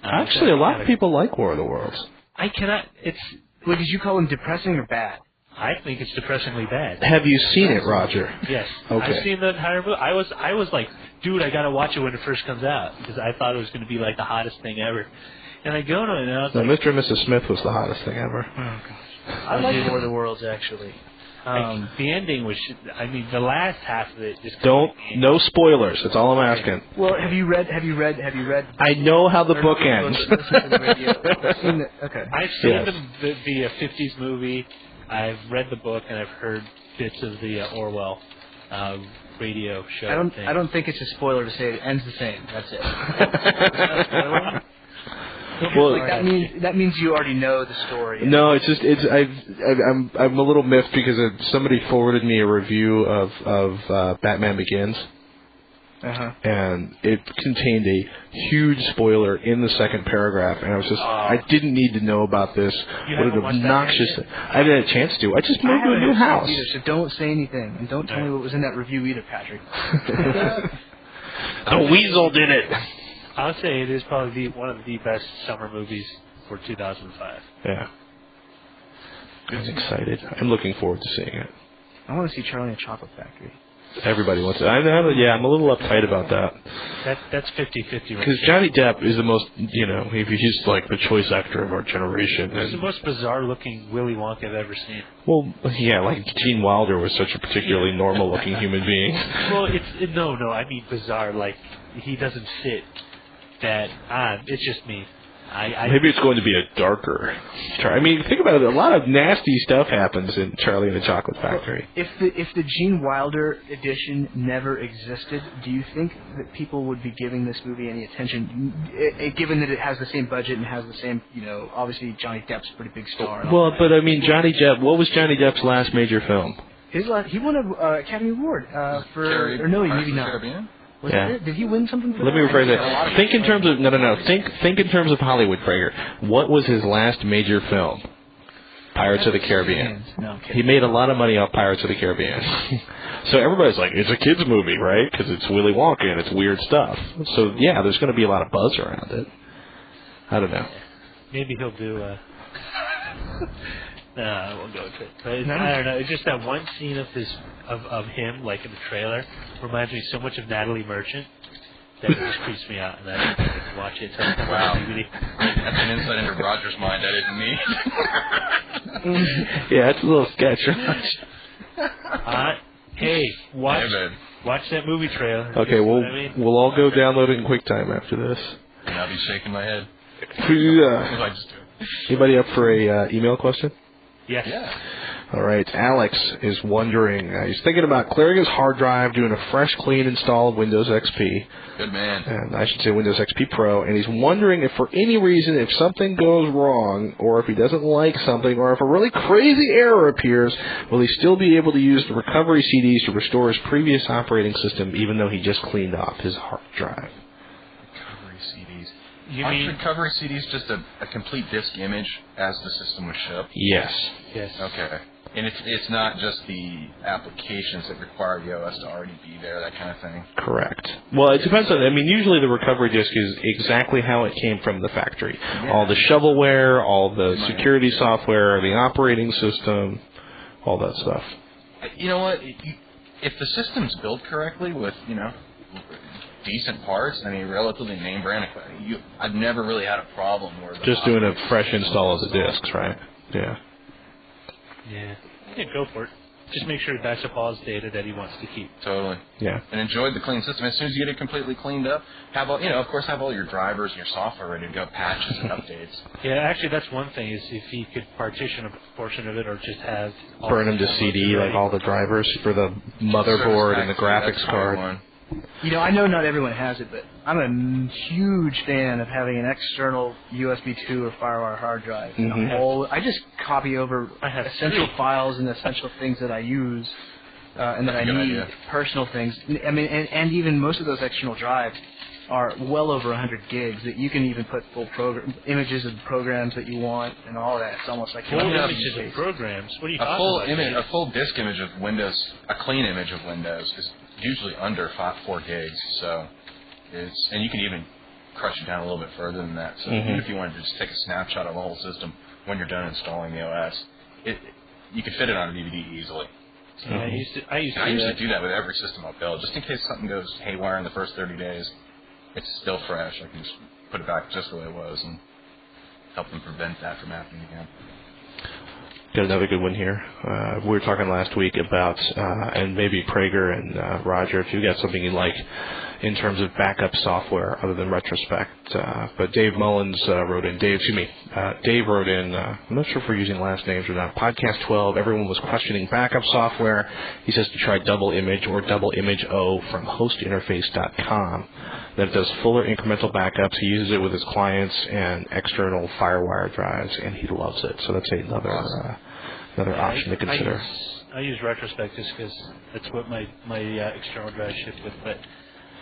Actually, a lot of people like War of the Worlds. I cannot. It's. Wait, did you call them depressing or bad? I think it's depressingly bad. Have you seen it, Roger? Yes. Okay. I've seen the entire movie. I was like, dude, I gotta watch it when it first comes out because I thought it was gonna be like the hottest thing ever. And I go to it and I was No, like, Mr. and Mrs. Smith was the hottest thing ever. Oh gosh. I like War of the Worlds actually. the ending was. I mean, the last half of it just. No spoilers. That's all I'm asking. Well, have you read? I know how the book ends. Okay. I've seen the 50s movie. I've read the book and I've heard bits of the Orwell radio show. I don't think it's a spoiler to say it ends the same. That's it. Well, like that means you already know the story. No, I'm a little miffed because somebody forwarded me a review of Batman Begins, and it contained a huge spoiler in the second paragraph, and I was just I didn't need to know about this. What an obnoxious! I didn't have a chance to. I just moved to a new house. Either, so don't say anything, and don't tell me what was in that review either, Patrick. The weasel did it. I'll say it is probably one of the best summer movies for 2005. Yeah. I'm excited. I'm looking forward to seeing it. I want to see Charlie and the Chocolate Factory. Everybody wants it. I'm a little uptight about that. That's 50-50. Because Johnny Depp is the most, he's like the choice actor of our generation. He's the most bizarre-looking Willy Wonka I've ever seen. Well, yeah, like Gene Wilder was such a particularly normal-looking human being. Well, no, I mean bizarre. Like he doesn't fit that. It's just me. Maybe it's going to be a darker. I mean, think about it. A lot of nasty stuff happens in Charlie and the Chocolate Factory. If the Gene Wilder edition never existed, do you think that people would be giving this movie any attention, given that it has the same budget and has the same, obviously Johnny Depp's a pretty big star. Well, but I mean, Johnny Depp. What was Johnny Depp's last major film? He won an Academy Award for. Or no, maybe not. Was that it? Did he win something for Let me rephrase that. Think in terms of Think in terms of Hollywood, Prager. What was his last major film? Pirates of the Caribbean. No, he made a lot of money off Pirates of the Caribbean. So everybody's like, it's a kids movie, right? Because it's Willy Wonka and it's weird stuff. So yeah, there's going to be a lot of buzz around it. I don't know. Maybe he'll do. No, I won't go into it. But I don't know. It's just that one scene of him, like in the trailer, reminds me so much of Natalie Merchant that it just creeps me out, and I can watch it. Wow, that's an insight into Roger's mind I didn't need. Yeah, it's a little sketch. Hey, watch that movie trailer. Okay, we'll all go download it in QuickTime after this. And I'll be shaking my head. Yeah. Anybody up for a email question? Yes. Yeah. All right. Alex is wondering. He's thinking about clearing his hard drive, doing a fresh, clean install of Windows XP. Good man. And I should say Windows XP Pro. And he's wondering if, for any reason, if something goes wrong, or if he doesn't like something, or if a really crazy error appears, will he still be able to use the recovery CDs to restore his previous operating system, even though he just cleaned off his hard drive? Recovery CDs. Aren't recovery CDs just a complete disk image as the system was shipped? Yes. Okay. And it's not just the applications that require the OS to already be there, that kind of thing? Correct. Well, it depends on, usually the recovery disk is exactly how it came from the factory. Yeah. All the shovelware, all the security software, the operating system, all that stuff. You know what? If the system's built correctly with, decent parts, relatively name brand, I've never really had a problem where just doing a fresh install of the disks, right? Yeah. Yeah, go for it. Just make sure it backs up all his data that he wants to keep. Totally. Yeah. And enjoy the clean system. As soon as you get it completely cleaned up, have all, of course, have all your drivers and your software ready to go, patches and updates. Yeah, actually, that's one thing is if he could partition a portion of it, or just have burn them to CD, like all the drivers for the motherboard and the graphics card. I know not everyone has it, but I'm a huge fan of having an external USB 2 or FireWire hard drive. Mm-hmm. I just copy over essential files and essential things that I use and that I need, personal things. And even most of those external drives are well over 100 gigs that you can even put full images of programs that you want and all that. It's almost like full images of programs. What are you talking about? A full disk image of Windows, a clean image of Windows is usually under 4 gigs. So and you can even crush it down a little bit further than that. So even if you wanted to just take a snapshot of the whole system when you're done installing the OS, you could fit it on a DVD easily. So, Yeah, I usually do that with every system I build, just in case something goes haywire in the first 30 days. It's still fresh. I can just put it back just the way it was and help them prevent that from happening again. Got another good one here. We were talking last week about, and maybe Prager and Roger, if you got something you like in terms of backup software other than Retrospect. But Dave Mullins wrote in, Dave wrote in, I'm not sure if we're using last names or not, Podcast 12, everyone was questioning backup software. He says to try Double Image or Double Image O from hostinterface.com. That does fuller incremental backups. He uses it with his clients and external FireWire drives, and he loves it. So that's another option to consider. I use Retrospect just because that's what my external drive ship with, but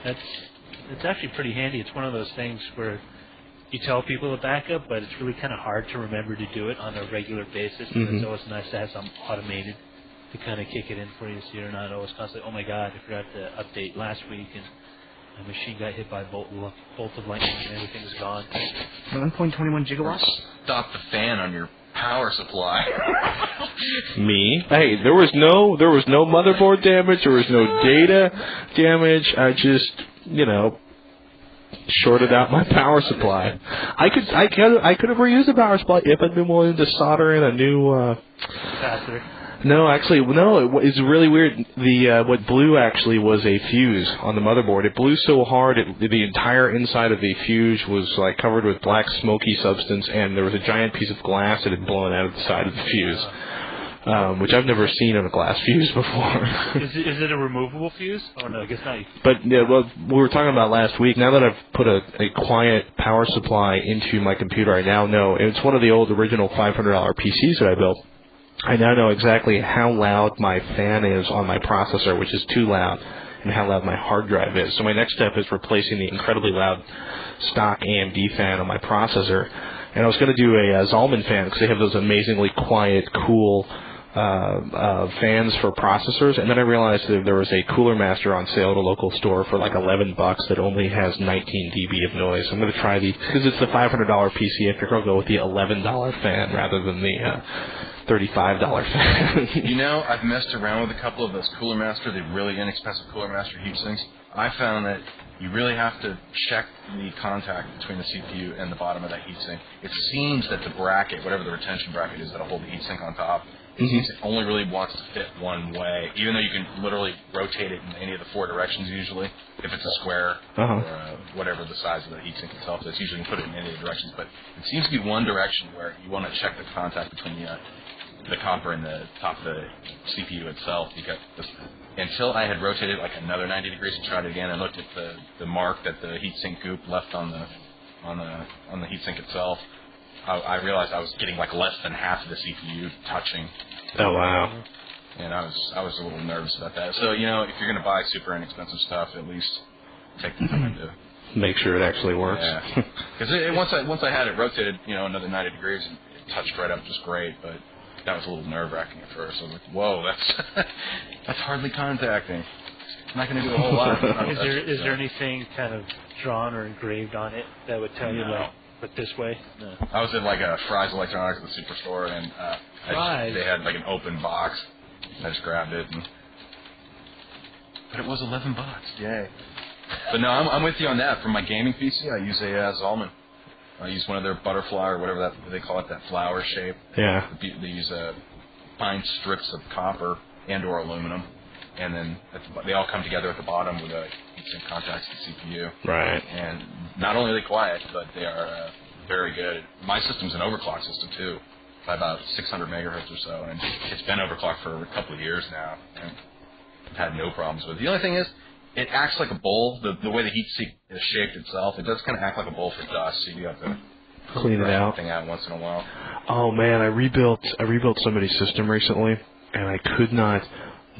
it's actually pretty handy. It's one of those things where you tell people to back up, but it's really kind of hard to remember to do it on a regular basis. And it's always nice to have something automated to kind of kick it in for you, so you're not always constantly, oh my God, I forgot to update last week, and my machine got hit by a bolt of lightning and everything's gone. 1.21 gigawatts? Stop the fan on your power supply. Me? Hey, there was no motherboard damage. There was no data damage. I just, shorted out my power supply. I could have reused the power supply if I'd been willing to solder in a new Capacitor. No, it's really weird. What blew actually was a fuse on the motherboard. It blew so hard, the entire inside of the fuse was like covered with black smoky substance, and there was a giant piece of glass that had blown out of the side of the fuse, which I've never seen on a glass fuse before. Is it a removable fuse? Oh no, I guess not. But we were talking about last week. Now that I've put a quiet power supply into my computer, I now know it's one of the old original $500 PCs that I built. I now know exactly how loud my fan is on my processor, which is too loud, and how loud my hard drive is. So my next step is replacing the incredibly loud stock AMD fan on my processor. And I was going to do a Zalman fan because they have those amazingly quiet, cool fans for processors. And then I realized that there was a Cooler Master on sale at a local store for like $11 that only has 19 dB of noise. I'm going to try because it's the $500 PC. I figure I'll go with the $11 fan rather than the $35 fan. I've messed around with a couple of those Cooler Master, the really inexpensive Cooler Master heatsinks. I found that you really have to check the contact between the CPU and the bottom of that heatsink. It seems that the bracket, whatever the retention bracket is that'll hold the heatsink on top, it seems it only really wants to fit one way, even though you can literally rotate it in any of the four directions usually. If it's a square or whatever the size of the heatsink itself is, usually you can put it in any of the directions. But it seems to be one direction where you want to check the contact between the copper and the top of the CPU itself. Because until I had rotated like another 90 degrees and tried it again and looked at the mark that the heatsink goop left on the heatsink itself, I realized I was getting like less than half of the CPU touching. Oh wow! And I was a little nervous about that. So if you're going to buy super inexpensive stuff, at least take the time to make sure it actually works. Yeah, because once I had it rotated, another 90 degrees, it touched right up just great, but that was a little nerve-wracking at first. I was like, whoa, that's hardly contacting. I'm not going to do a whole lot. Is there anything kind of drawn or engraved on it that would tell you, like, put this way? No. I was in, like, a Fry's Electronics at the Superstore, and they had, like, an open box. I just grabbed it. But it was $11. Yay. But no, I'm with you on that. For my gaming PC, I use a Zalman. I use one of their butterfly or whatever they call it, that flower shape. Yeah. They use fine strips of copper and/or aluminum, and then they all come together at the bottom with a heatsink contacts to the CPU. Right. And not only are they quiet, but they are very good. My system's an overclock system too, by about 600 megahertz or so, and it's been overclocked for a couple of years now, and I've had no problems with it. The only thing is, it acts like a bowl. The way the heatsink is shaped itself, it does kind of act like a bowl for dust, so you have to clean it out. Thing out once in a while. Oh man, I rebuilt somebody's system recently, and I could not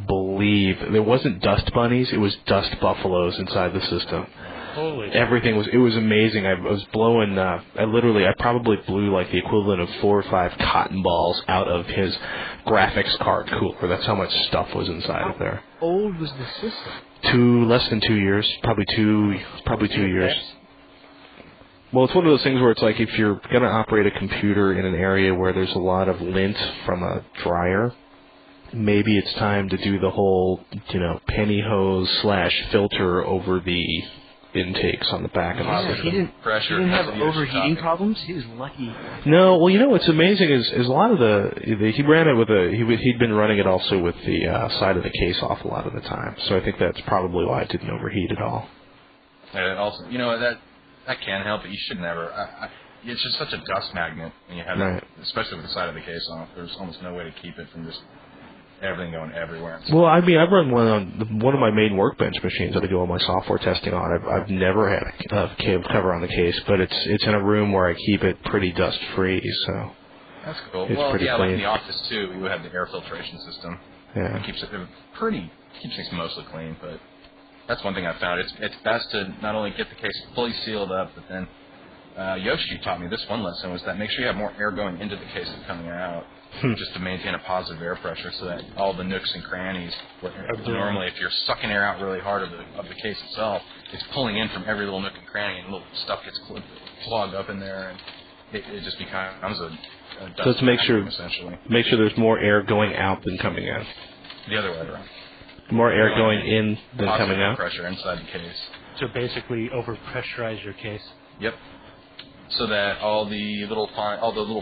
believe there wasn't dust bunnies; it was dust buffaloes inside the system. Holy! Everything was amazing. I was blowing. I probably blew like the equivalent of 4 or 5 cotton balls out of his graphics card cooler. That's how much stuff was inside of there. How old was the system? Less than 2 years, probably two years. Well, it's one of those things where it's like if you're going to operate a computer in an area where there's a lot of lint from a dryer, maybe it's time to do the whole, pantyhose / filter over the intakes on the back of the He didn't have overheating problems. He was lucky. No, well, what's amazing is a lot of he ran it with he'd been running it also with the side of the case off a lot of the time. So I think that's probably why it didn't overheat at all. And also, that can help, but you should never. It's just such a dust magnet when you have it, especially with the side of the case off. There's almost no way to keep it from just everything going everywhere. Well, I mean, I've run one of my main workbench machines that I do all my software testing on. I've never had a cover on the case, but it's in a room where I keep it pretty dust free. So that's cool. It's pretty clean. Like in the office too, we would have the air filtration system. Yeah, it keeps things mostly clean, but. That's one thing I found. It's best to not only get the case fully sealed up, but then Yoshi taught me this one lesson was that make sure you have more air going into the case than coming out, just to maintain a positive air pressure, so that all the nooks and crannies. Normally, if you're sucking air out really hard of the case itself, it's pulling in from every little nook and cranny, and little stuff gets clogged up in there, and it just becomes a dust so to make sure there's more air going out than coming in. The other way around. More air going in than coming out? Pressure inside the case. So basically overpressurize your case? Yep. So that all the little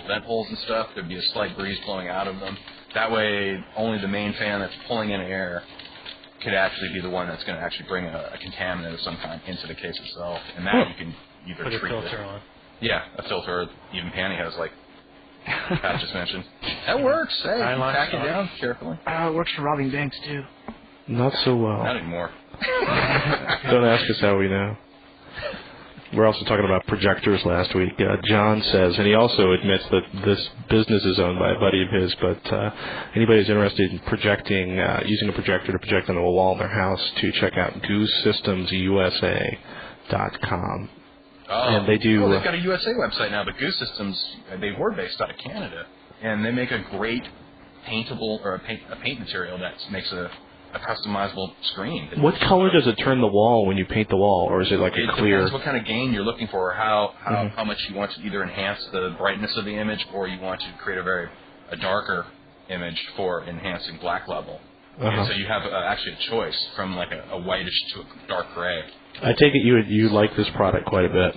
vent holes and stuff, there'd be a slight breeze blowing out of them. That way, only the main fan that's pulling in air could actually be the one that's going to actually bring a contaminant of some kind into the case itself. And that you can either treat it. Put a filter on. Yeah, a filter, even pantyhose, like Pat just mentioned. That works. Hey, pack it down carefully. It works for robbing banks, too. Not so well. Not anymore. Don't ask us how we know. We're also talking about projectors last week. John says, and he also admits that this business is owned by a buddy of his, but anybody who's interested in projecting, using a projector to project on a wall in their house, to check out GooseSystemsUSA.com. Oh, and they do. Well, they've got a USA website now, but Goose Systems, they were based out of Canada, and they make a great paintable or a paint material that makes a customizable screen. What color does it turn the wall when you paint the wall, or is it like a clear? It depends what kind of gain you're looking for, or how much you want to either enhance the brightness of the image, or you want to create a darker image for enhancing black level. And so you have actually a choice from like a whitish to a dark gray. I take it you like this product quite a bit.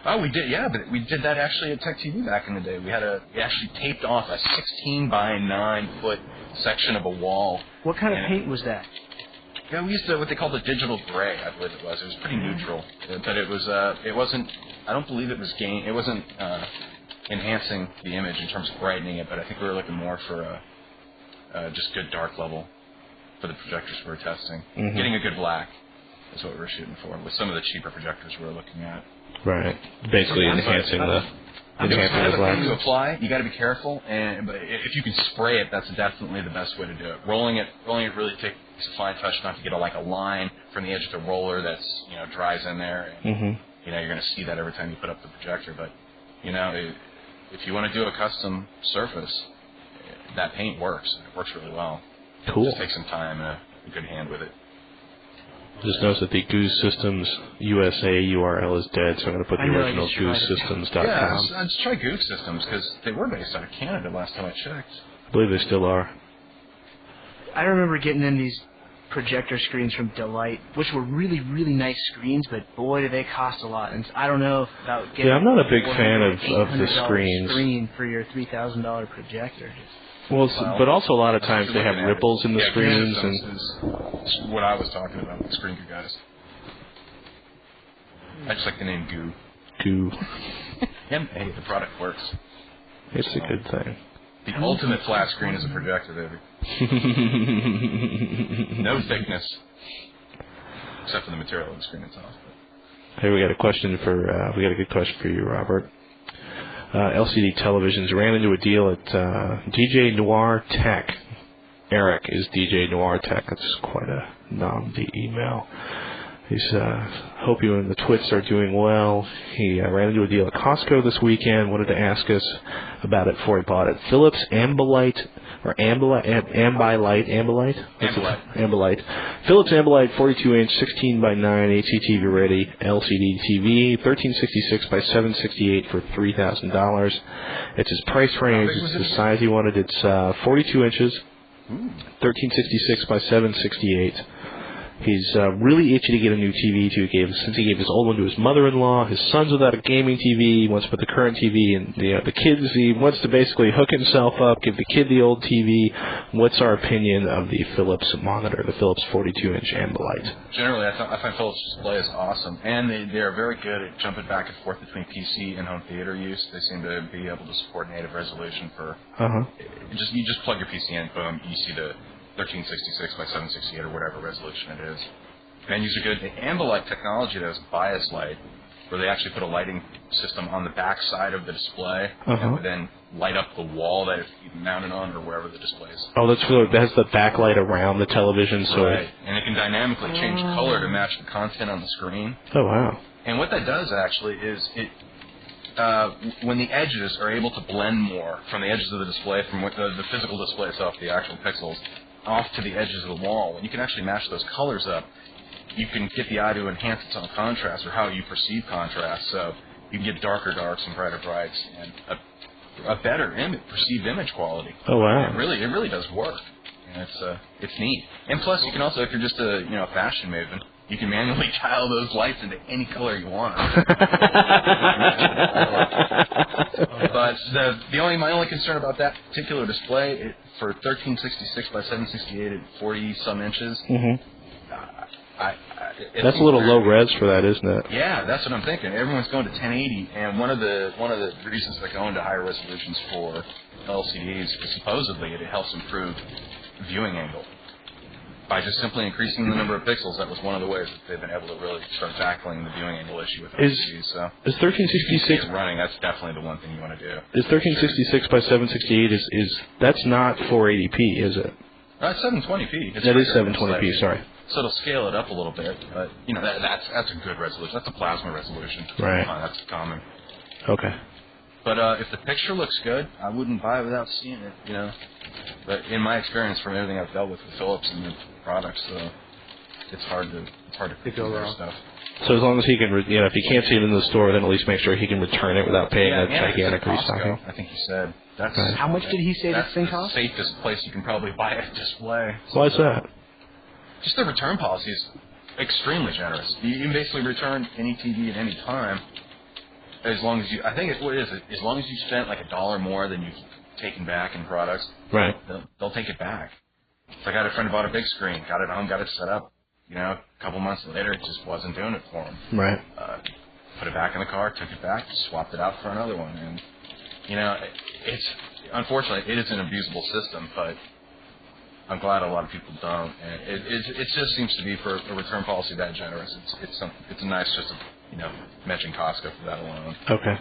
Oh, we did, yeah, but we did that actually at Tech TV back in the day. We actually taped off a 16 by 9 foot section of a wall. What kind of paint was that? Yeah, we used what they called the digital gray, I believe it was. It was pretty neutral, but it wasn't. I don't believe it was It wasn't enhancing the image in terms of brightening it, but I think we were looking more for just good dark level for the projectors we were testing. Getting a good black is what we were shooting for with some of the cheaper projectors we were looking at. Right. Basically enhancing the black. To apply, you got to be careful, but if you can spray it, that's definitely the best way to do it. Rolling it really takes a fine touch not to get a line from the edge of the roller that's dries in there. And, you're going to see that every time you put up the projector. But if you want to do a custom surface, that paint works. It works really well. Cool. Just take some time and a good hand with it. Just notice that the Goose Systems USA URL is dead, so I'm going to put the original GooseSystems.com. Yeah, let's try Goose Systems, because they were based out of Canada last time I checked. I believe they still are. I remember getting in these projector screens from TWiT, which were really, really nice screens, but boy, do they cost a lot. And I don't know about getting I'm not a big fan of the screens. Screen for your $3,000 projector. Well, but also a lot of times they have ripples in the screens. Is what I was talking about with the screen guys. I just like the name Goo. Goo. And hey, the product works. It's a good thing. The ultimate flat screen is a projector, baby. No thickness, except for the material of the screen itself. Hey, we got a good question for you, Robert. LCD televisions ran into a deal at DJ Noir Tech. Eric is DJ Noir Tech. That's quite a nom de email. He's hope you and the TWiTs are doing well. He ran into a deal at Costco this weekend. Wanted to ask us about it before he bought it. Philips Ambilight or Ambilight. Ambilight. Philips Ambilight 42-inch 16 by 9 HDTV ready LCD TV, 1366 by 768 for $3,000. It's his price range. It's the size he wanted. It's 42 inches, 1366 by 768. He's really itchy to get a new TV since he gave his old one to his mother-in-law. His son's without a gaming TV. He wants to put the current TV and the kids. He wants to basically hook himself up, give the kid the old TV. What's our opinion of the Philips monitor, the Philips 42-inch Ambilight? Generally, I find Philips display is awesome, and they are very good at jumping back and forth between PC and home theater use. They seem to be able to support native resolution for. You just plug your PC in, boom, you see the 1366 by 768 or whatever resolution it is. Menus are good. The Ambilight technology that has a bias light, where they actually put a lighting system on the back side of the display and would then light up the wall that it's mounted on or wherever the display is. Oh, that's really, that has the backlight around the television. So right, and it can dynamically change color to match the content on the screen. Oh, wow. And what that does actually is when the edges are able to blend more from the edges of the display, from what the physical display itself, the actual pixels, off to the edges of the wall, when you can actually match those colors up, you can get the eye to enhance its own contrast or how you perceive contrast. So you can get darker darks and brighter brights and a better perceived image quality. Oh, wow. It really does work. And it's neat. And plus, you can also, if you're just a fashion maven, you can manually tile those lights into any color you want. But my only concern about that particular display for 1366 by 768 at 40 some inches. That's a little low res for that, isn't it? Yeah, that's what I'm thinking. Everyone's going to 1080, and one of the reasons they're going to higher resolutions for LCDs is supposedly it helps improve viewing angle. By just simply increasing the number of pixels, that was one of the ways that they've been able to really start tackling the viewing angle issue with LCDs. So is 1366 running? That's definitely the one thing you want to do. Is 1366 by 768 is that's not 480p, is it? That's 720p. That is 720p. Sorry. So it'll scale it up a little bit, but that's a good resolution. That's a plasma resolution. Right. That's common. Okay. But if the picture looks good, I wouldn't buy it without seeing it. But in my experience, from everything I've dealt with Philips and the products, it's hard to figure their stuff. So as long as he can, if he can't see it in the store, then at least make sure he can return it without paying that gigantic restocking. I think he said that's how much did he say this thing cost? That's the safest place you can probably buy a display. Why is that? Just the return policy is extremely generous. You can basically return any TV at any time, as long as as long as you spent like $1 more than you've taken back in products. Right. They'll take it back. So I got a friend who bought a big screen, got it home, got it set up. A couple months later, it just wasn't doing it for him. Right. Put it back in the car, took it back, swapped it out for another one, and it's unfortunately it is an abusable system, but I'm glad a lot of people don't. And it just seems to be for a return policy that generous. It's nice just to mention Costco for that alone. Okay.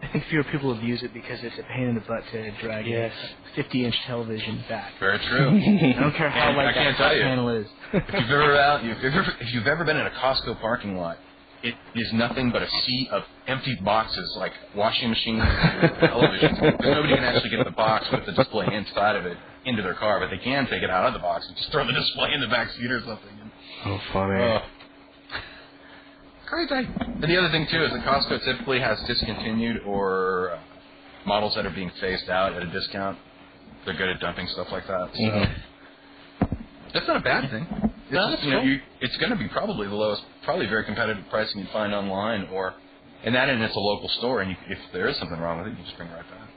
I think fewer people abuse it because it's a pain in the butt to drag a 50-inch television back. Very true. I don't care how light that panel is. If you've ever been in a Costco parking lot, it is nothing but a sea of empty boxes like washing machines and televisions. Nobody can actually get the box with the display inside of it into their car, but they can take it out of the box and just throw the display in the back seat or something. Oh, funny. Crazy. And the other thing, too, is that Costco typically has discontinued or models that are being phased out at a discount. They're good at dumping stuff like that. So that's not a bad thing. It's going to be probably the lowest, probably very competitive pricing you'd find online, and it's a local store, and if there is something wrong with it, you just bring it right back.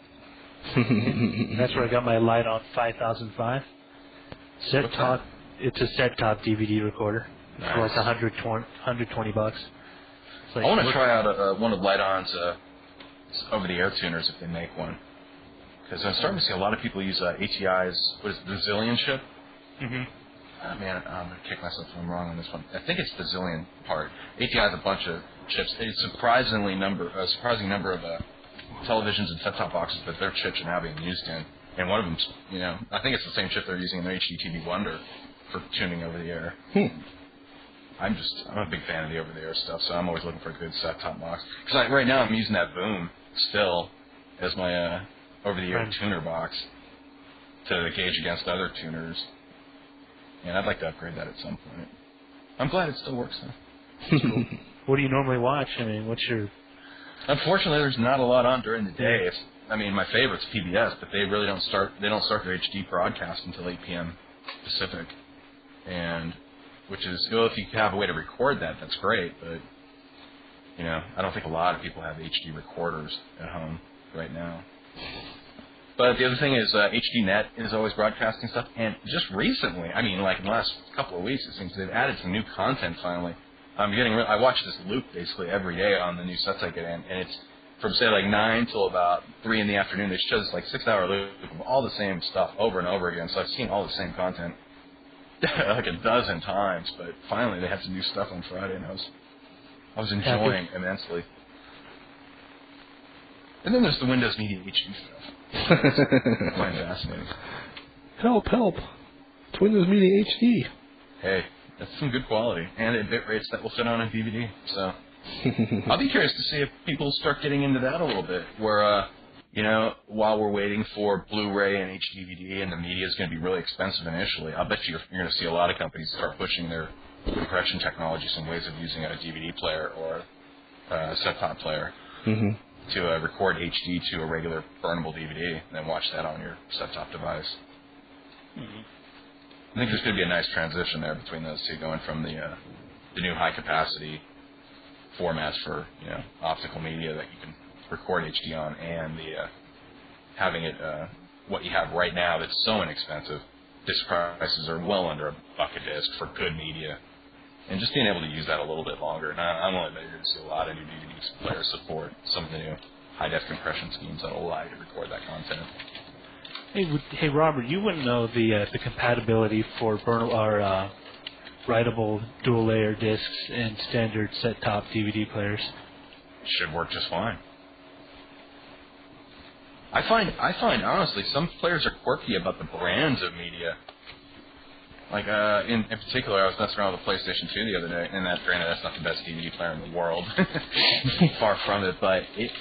That's where I got my Light-On 5005. It's a set-top DVD recorder. Nice. For like $120. I want to try out one of Light-On's over-the-air tuners if they make one. Because I'm starting to see a lot of people use ATI's, the Zillion chip? Mm-hmm. I'm going to kick myself if I'm wrong on this one. I think it's the Zillion part. ATI has a bunch of chips. It's a surprising number of televisions and set-top boxes that their chips are now being used in. And one of them's, I think it's the same chip they're using in their HDTV Wonder for tuning over the air. I'm a big fan of the over-the-air stuff, so I'm always looking for a good set-top box. Because right now I'm using that Boom still as my over-the-air tuner box. to gauge against other tuners. And I'd like to upgrade that at some point. I'm glad it still works though. Cool. What do you normally watch? I mean, what's your... Unfortunately, there's not a lot on during the day. My favorite's PBS, but they really don't start their HD broadcast until 8 p.m. Pacific. And which is, well, if you have a way to record that, that's great, but I don't think a lot of people have HD recorders at home right now. But the other thing is HDNet is always broadcasting stuff, and just recently, like in the last couple of weeks, it seems they've added some new content finally. I watch this loop basically every day on the new sets I get in, and it's from say like 9 till about 3 in the afternoon. They show this like 6-hour loop of all the same stuff over and over again. So I've seen all the same content like a dozen times, but finally they had some new stuff on Friday, and I was enjoying immensely. And then there's the Windows Media HD stuff. I find it fascinating. Help! It's Windows Media HD. Hey, that's some good quality, and at bit rates that will fit on a DVD. So I'll be curious to see if people start getting into that a little bit. Where while we're waiting for Blu-ray and HDVD, and the media is going to be really expensive initially, I'll bet you're going to see a lot of companies start pushing their compression technology, some ways of using a DVD player or a set-top player. Mm-hmm. To record HD to a regular burnable DVD, and then watch that on your set-top device. Mm-hmm. I think there's going to be a nice transition there between those two, going from the new high-capacity formats for optical media that you can record HD on, and the having it what you have right now that's so inexpensive. Disc prices are well under $1 a disc for good media, and just being able to use that a little bit longer. And I'm only betting you're going to see a lot of new DVD player support, some of the new high-def compression schemes that will allow you to record that content. Hey, Robert, you wouldn't know the compatibility for writable dual-layer discs and standard set-top DVD players. Should work just fine. I find honestly some players are quirky about the brands of media. Like, in particular, I was messing around with a PlayStation 2 the other day, and granted, that's not the best DVD player in the world. Far from it, but it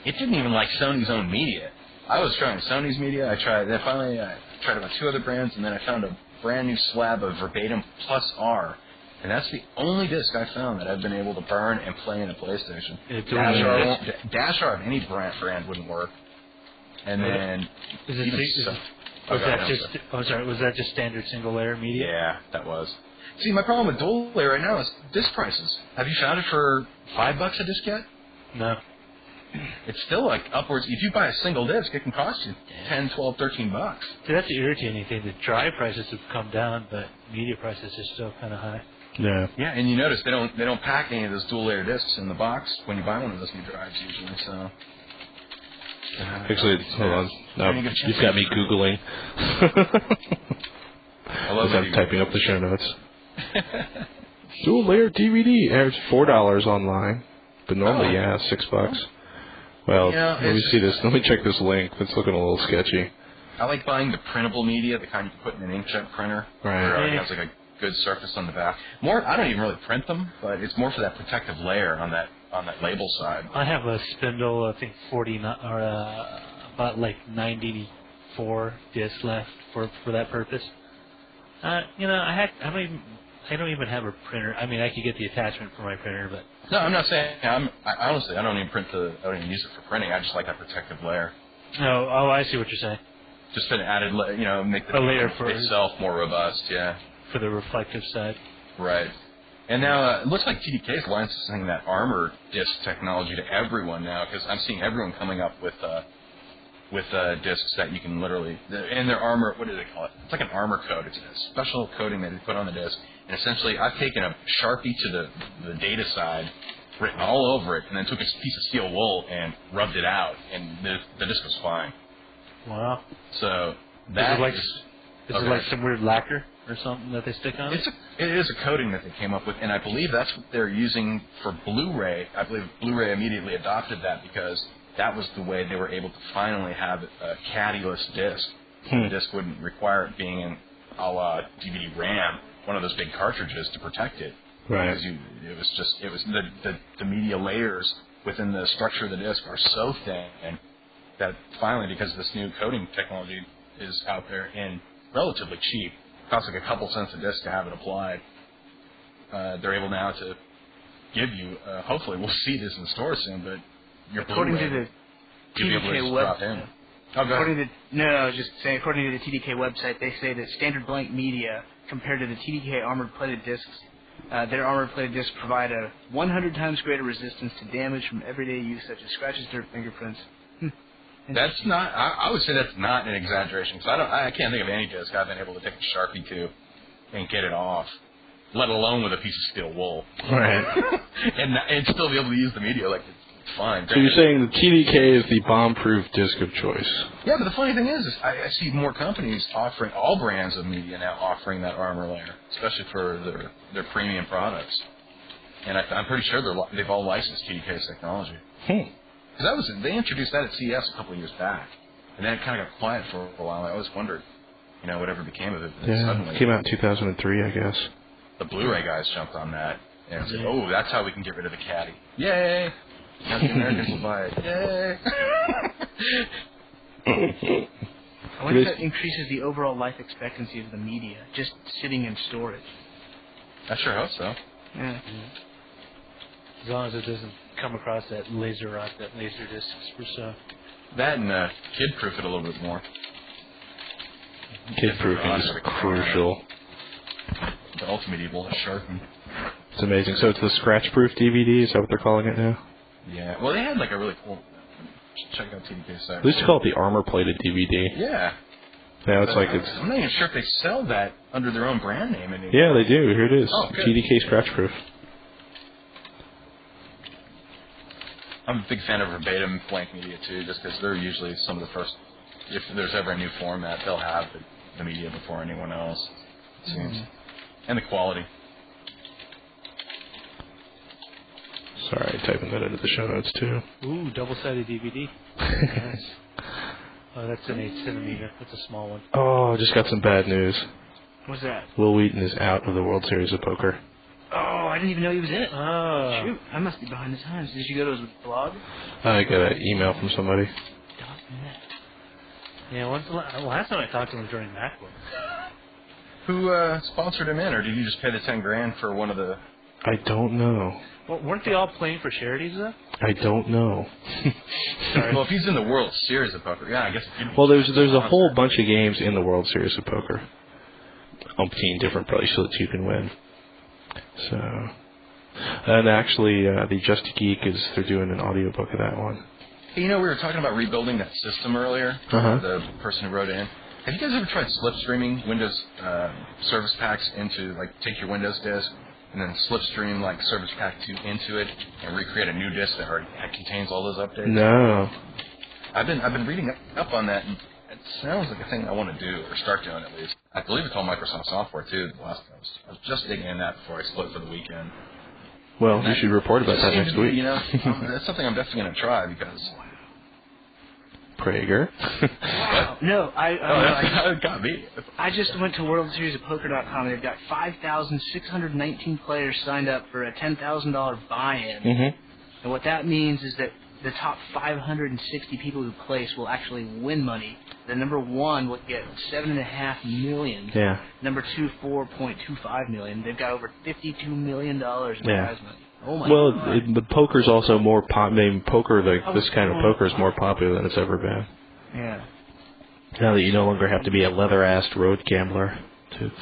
didn't even like Sony's own media. I was trying Sony's media, finally I tried about 2 other brands, and then I found a brand new slab of Verbatim Plus R, and that's the only disc I found that I've been able to burn and play in a PlayStation. Dash R of any brand wouldn't work. And then... Was that just standard single layer media? Yeah, that was. See, my problem with dual layer right now is disc prices. Have you found it for $5 a disc yet? No. It's still like upwards. If you buy a single disc, it can cost you $10, $12, $13. See, that's the irritating thing. The drive prices have come down, but media prices are still kind of high. Yeah. Yeah, and you notice they don't pack any of those dual layer discs in the box when you buy one of those new drives usually. So. Actually, hold on. No, you've got me Googling. I'm typing up the show notes. Dual layer DVD. It's $4 online, but normally, $6. Well, let me see this. Let me check this link. It's looking a little sketchy. I like buying the printable media, the kind you can put in an inkjet printer, where it has like a good surface on the back. I don't even really print them, but it's more for that protective layer on that label side. I have a spindle, I think 49 or about like 94 discs left for that purpose. I don't even have a printer. I mean, I could get the attachment for my printer, but no, I'm not saying. Honestly, I don't even use it for printing. I just like that protective layer. Oh, I see what you're saying. Just an added, make the layer for itself more robust. Yeah. For the reflective side. Right. And now it looks like TDK is licensing that armor disc technology to everyone now, because I'm seeing everyone coming up with discs that you can literally, and their armor, what do they call it? It's like an armor coat. It's a special coating that they put on the disc. And essentially, I've taken a Sharpie to the data side, written all over it, and then took a piece of steel wool and rubbed it out, and the disc was fine. Wow. So that is it like some weird lacquer or something that they stick on? It is a coating that they came up with, and I believe that's what they're using for Blu-ray. I believe Blu-ray immediately adopted that because that was the way they were able to finally have a caddy-less disc. The disc wouldn't require it being in a la DVD RAM, one of those big cartridges to protect it. Right. Because the media layers within the structure of the disc are so thin that finally, because of this new coating technology, is out there and relatively cheap. It costs like a couple cents a disc to have it applied. They're able now to give you, hopefully we'll see this in stores soon, but your according to Blu-ray, the you'll be able to TDK just web. drop in. Oh, go ahead. I was just saying, according to the TDK website, they say that standard blank media compared to the TDK armored plated discs, their armored plated discs provide a 100 times greater resistance to damage from everyday use, such as scratches, dirt, fingerprints. That's not. I would say that's not an exaggeration because I can't think of any disc I've been able to take a Sharpie to and get it off, let alone with a piece of steel wool. Right. and still be able to use the media like it's fine. So you're saying the TDK is the bomb-proof disc of choice? Yeah, but the funny thing is I see more companies offering, all brands of media now offering that armor layer, especially for their premium products. And I'm pretty sure they've all licensed TDK's technology. Because they introduced that at CES a couple of years back, and then it kind of got quiet for a while. I always wondered, whatever became of it. Yeah, suddenly, it came out in 2003, I guess. The Blu-ray guys jumped on that and said, "Oh, that's how we can get rid of the caddy! Yay! Now the Americans will buy it! Yay!" I wonder if that increases the overall life expectancy of the media, just sitting in storage. I sure hope so. Yeah. As long as it doesn't come across that laser rock, that laser disc for stuff. That and kid-proof it a little bit more. Kid-proofing is crucial. The ultimate evil is sharpened. It's amazing. So it's the scratch-proof DVD? Is that what they're calling it now? Yeah. Well, they had like a really cool. Check out TDK site. They used to call it the armor-plated DVD. Yeah. Now it's I'm not even sure if they sell that under their own brand name anymore. Yeah, they do. Here it is. Oh, good. TDK scratch-proof. I'm a big fan of verbatim blank media too, just because they're usually some of the first. If there's ever a new format, they'll have the media before anyone else. It seems, and the quality. Sorry, typing that into the show notes too. Ooh, double-sided DVD. Nice. Oh, that's an 8 centimeter. That's a small one. Oh, just got some bad news. What's that? Will Wheaton is out of the World Series of Poker. Oh, I didn't even know he was in it. Oh. Shoot, I must be behind the times. Did you go to his blog? I got an email from somebody. Yeah, when's the last time I talked to him was during MacBook. Who sponsored him in, or did you just pay the $10,000 for one of the? I don't know. Well, weren't they all playing for charities, though? I don't know. Sorry. Well, if he's in the World Series of Poker, yeah, I guess. Well, there's a whole bunch of games in the World Series of Poker. Umpteen different bracelets you can win. So, and actually, the Just a Geek they're doing an audiobook of that one. Hey, we were talking about rebuilding that system earlier. The person who wrote it in. Have you guys ever tried slipstreaming Windows service packs into, like, take your Windows disk and then slipstream, like, service pack 2 into it and recreate a new disk that already contains all those updates? No. I've been reading up on that, and it sounds like a thing I want to do, or start doing at least. I believe it's all Microsoft software, too. The last time I was just digging in that before I split for the weekekend. Well, you should report about that next week. That's something I'm definitely going to try because... Prager. Wow. No, that got me. I just went to WorldSeriesOfPoker.com and they've got 5,619 players signed up for a $10,000 buy-in. Mm-hmm. And what that means is that the top 560 people who place will actually win money. The number one will get $7.5 million. Yeah. Number two, $4.25 million. They've got over $52 million in prize money. Oh my God. But poker's also more poker, this kind of poker is more popular than it's ever been. Yeah. Now that you no longer have to be a leather-assed road gambler to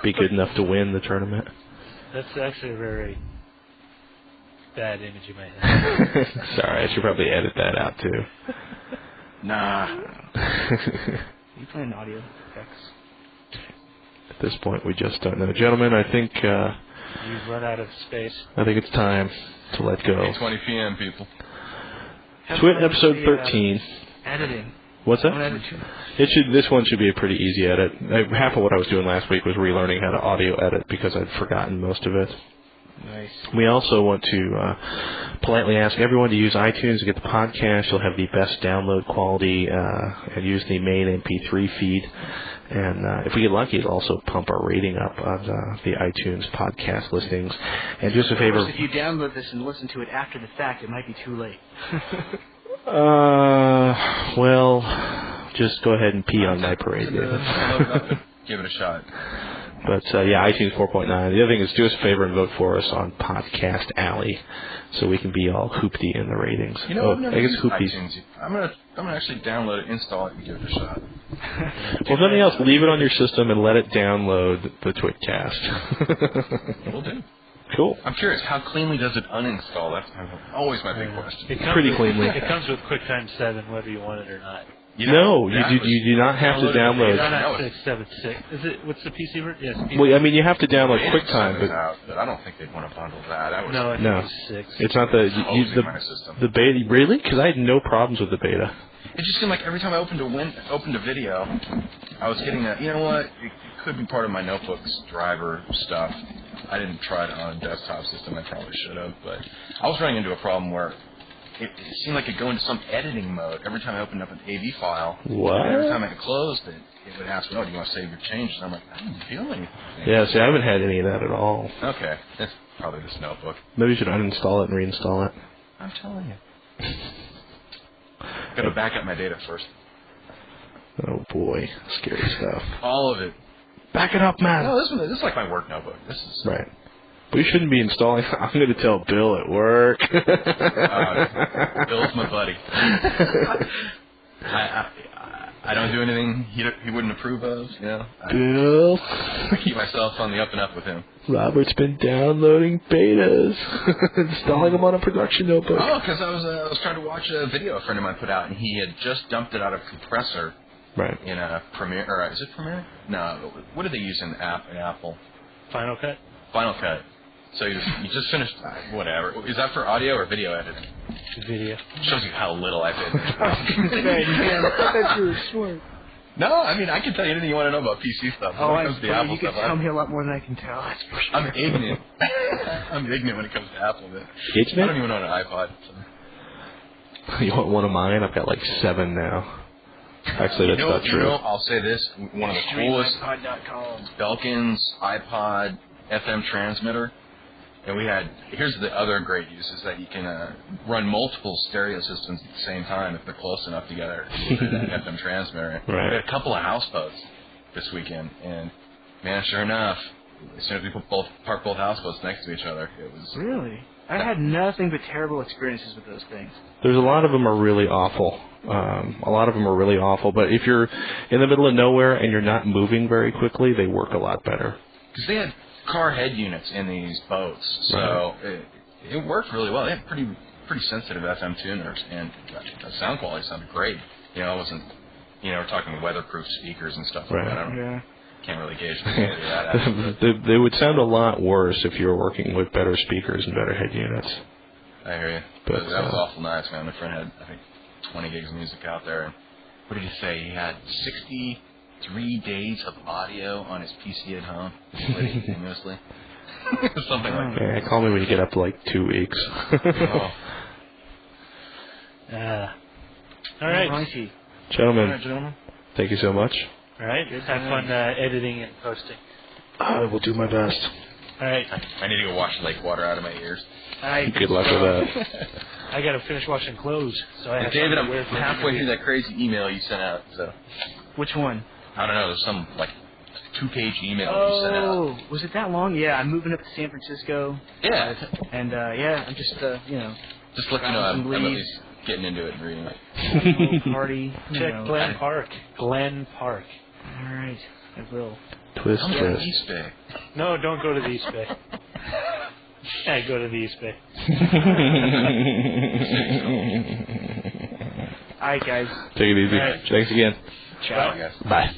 be good enough to win the tournament. That's actually a very bad image you might have. Sorry, I should probably edit that out too. Nah. You playing audio effects? At this point, we just don't know. Gentlemen, I think... You've run out of space. I think it's time to let go. 8:20 p.m., people. TWiT episode 13. Editing. What's that? This one should be a pretty easy edit. Half of what I was doing last week was relearning how to audio edit because I'd forgotten most of it. Nice. We also want to politely ask everyone to use iTunes to get the podcast. You'll have the best download quality and use the main MP3 feed. And if we get lucky, it'll also pump our rating up on the iTunes podcast listings. And just a favor... Of course, if you download this and listen to it after the fact, it might be too late. Well, just go ahead and pee on my parade. Load it up and give it a shot. But, yeah, iTunes 4.9. The other thing is do us a favor and vote for us on Podcast Alley so we can be all hoopty in the ratings. You know, I guess hoopty. iTunes. I'm gonna actually download it, install it, and give it a shot. Well, if nothing else, leave it on your system and let it download the TWiTcast. Will do. Cool. I'm curious, how cleanly does it uninstall? That's always my big question. Pretty cleanly. It comes with QuickTime 7, whether you want it or not. You do not have to download. It's not 676. Is it? What's the PC version? Yes. PC. Well, I mean, you have to download QuickTime, but I don't think they'd want to bundle that. That was No, it's 6. It's not the beta. Really? Because I had no problems with the beta. It just seemed like every time I opened a video, I was getting a. You know what? It could be part of my notebook's driver stuff. I didn't try it on a desktop system. I probably should have, but I was running into a problem where it seemed like it'd go into some editing mode every time I opened up an AV file. What? And every time I closed it, it would ask me, "Oh, do you want to save your changes?" And I'm like, "I don't feel anything." Yeah, see, I haven't had any of that at all. Okay, that's probably this notebook. Maybe you should uninstall it and reinstall it. I'm telling you. Got to back up my data first. Oh boy, scary stuff. All of it. Back it up, man. No, this is like my work notebook. This is right. We shouldn't be installing. I'm going to tell Bill at work. Bill's my buddy. I don't do anything he wouldn't approve of. You know. Bill. I keep myself on the up and up with him. Robert's been downloading betas, installing them on a production notebook. Oh, because I was trying to watch a video a friend of mine put out, and he had just dumped it out of compressor. Right. In a Premiere, or is it Premiere? No. What do they use in Apple? Final Cut. Final Cut. So you just finished whatever. Is that for audio or video editing? Video. Shows you how little I did. I thought you were smart. No, I mean I can tell you anything you want to know about PC stuff. Oh, when it comes to Apple you can stuff, tell me a lot more than I can tell. That's for sure. I'm ignorant. I'm ignorant when it comes to Apple. But Ignorant? I don't even own an iPod. So. You want one of mine? I've got like 7 now. Actually, that's not true. I'll say this: one of the coolest Belkin's iPod FM transmitter. And here's the other great use is that you can run multiple stereo systems at the same time if they're close enough together with that FM transmitter. Right. We had a couple of houseboats this weekend, and man, sure enough, as soon as we parked both houseboats next to each other, it was... Really? I had nothing but terrible experiences with those things. There's a lot of them are really awful. But if you're in the middle of nowhere and you're not moving very quickly, they work a lot better. Because they had car head units in these boats, so it worked really well. They had pretty sensitive FM tuners, and the sound quality sounded great. You know, it wasn't, we're talking weatherproof speakers and stuff like that. I can't really gauge the quality of that. They would sound a lot worse if you were working with better speakers and better head units. I hear you. But that was awful nice, man. My friend had, I think, 20 gigs of music out there. And what did he say? He had 63 days of audio on his PC at home. Played continuously. Something like that. Yeah, call me when you get up to like 2 weeks. All right. Gentlemen, thank you so much. All right. Have fun editing and posting. I will do my best. All right. I need to go wash lake water out of my ears. Good luck with that. I got to finish washing clothes. So I have David, I'm halfway through that crazy email you sent out. So. Which one? I don't know. There's some, 2-page email you sent out. Oh, was it that long? Yeah, I'm moving up to San Francisco. Yeah. And, I'm just, Just let you know I'm at least getting into it and reading it. Party. Check Glen Park. Glen Park. All right, I will. Twist. East Bay. No, don't go to the East Bay. I go to the East Bay. All right, guys. Take it easy. Right. Thanks again. Ciao. Bye, guys. Bye.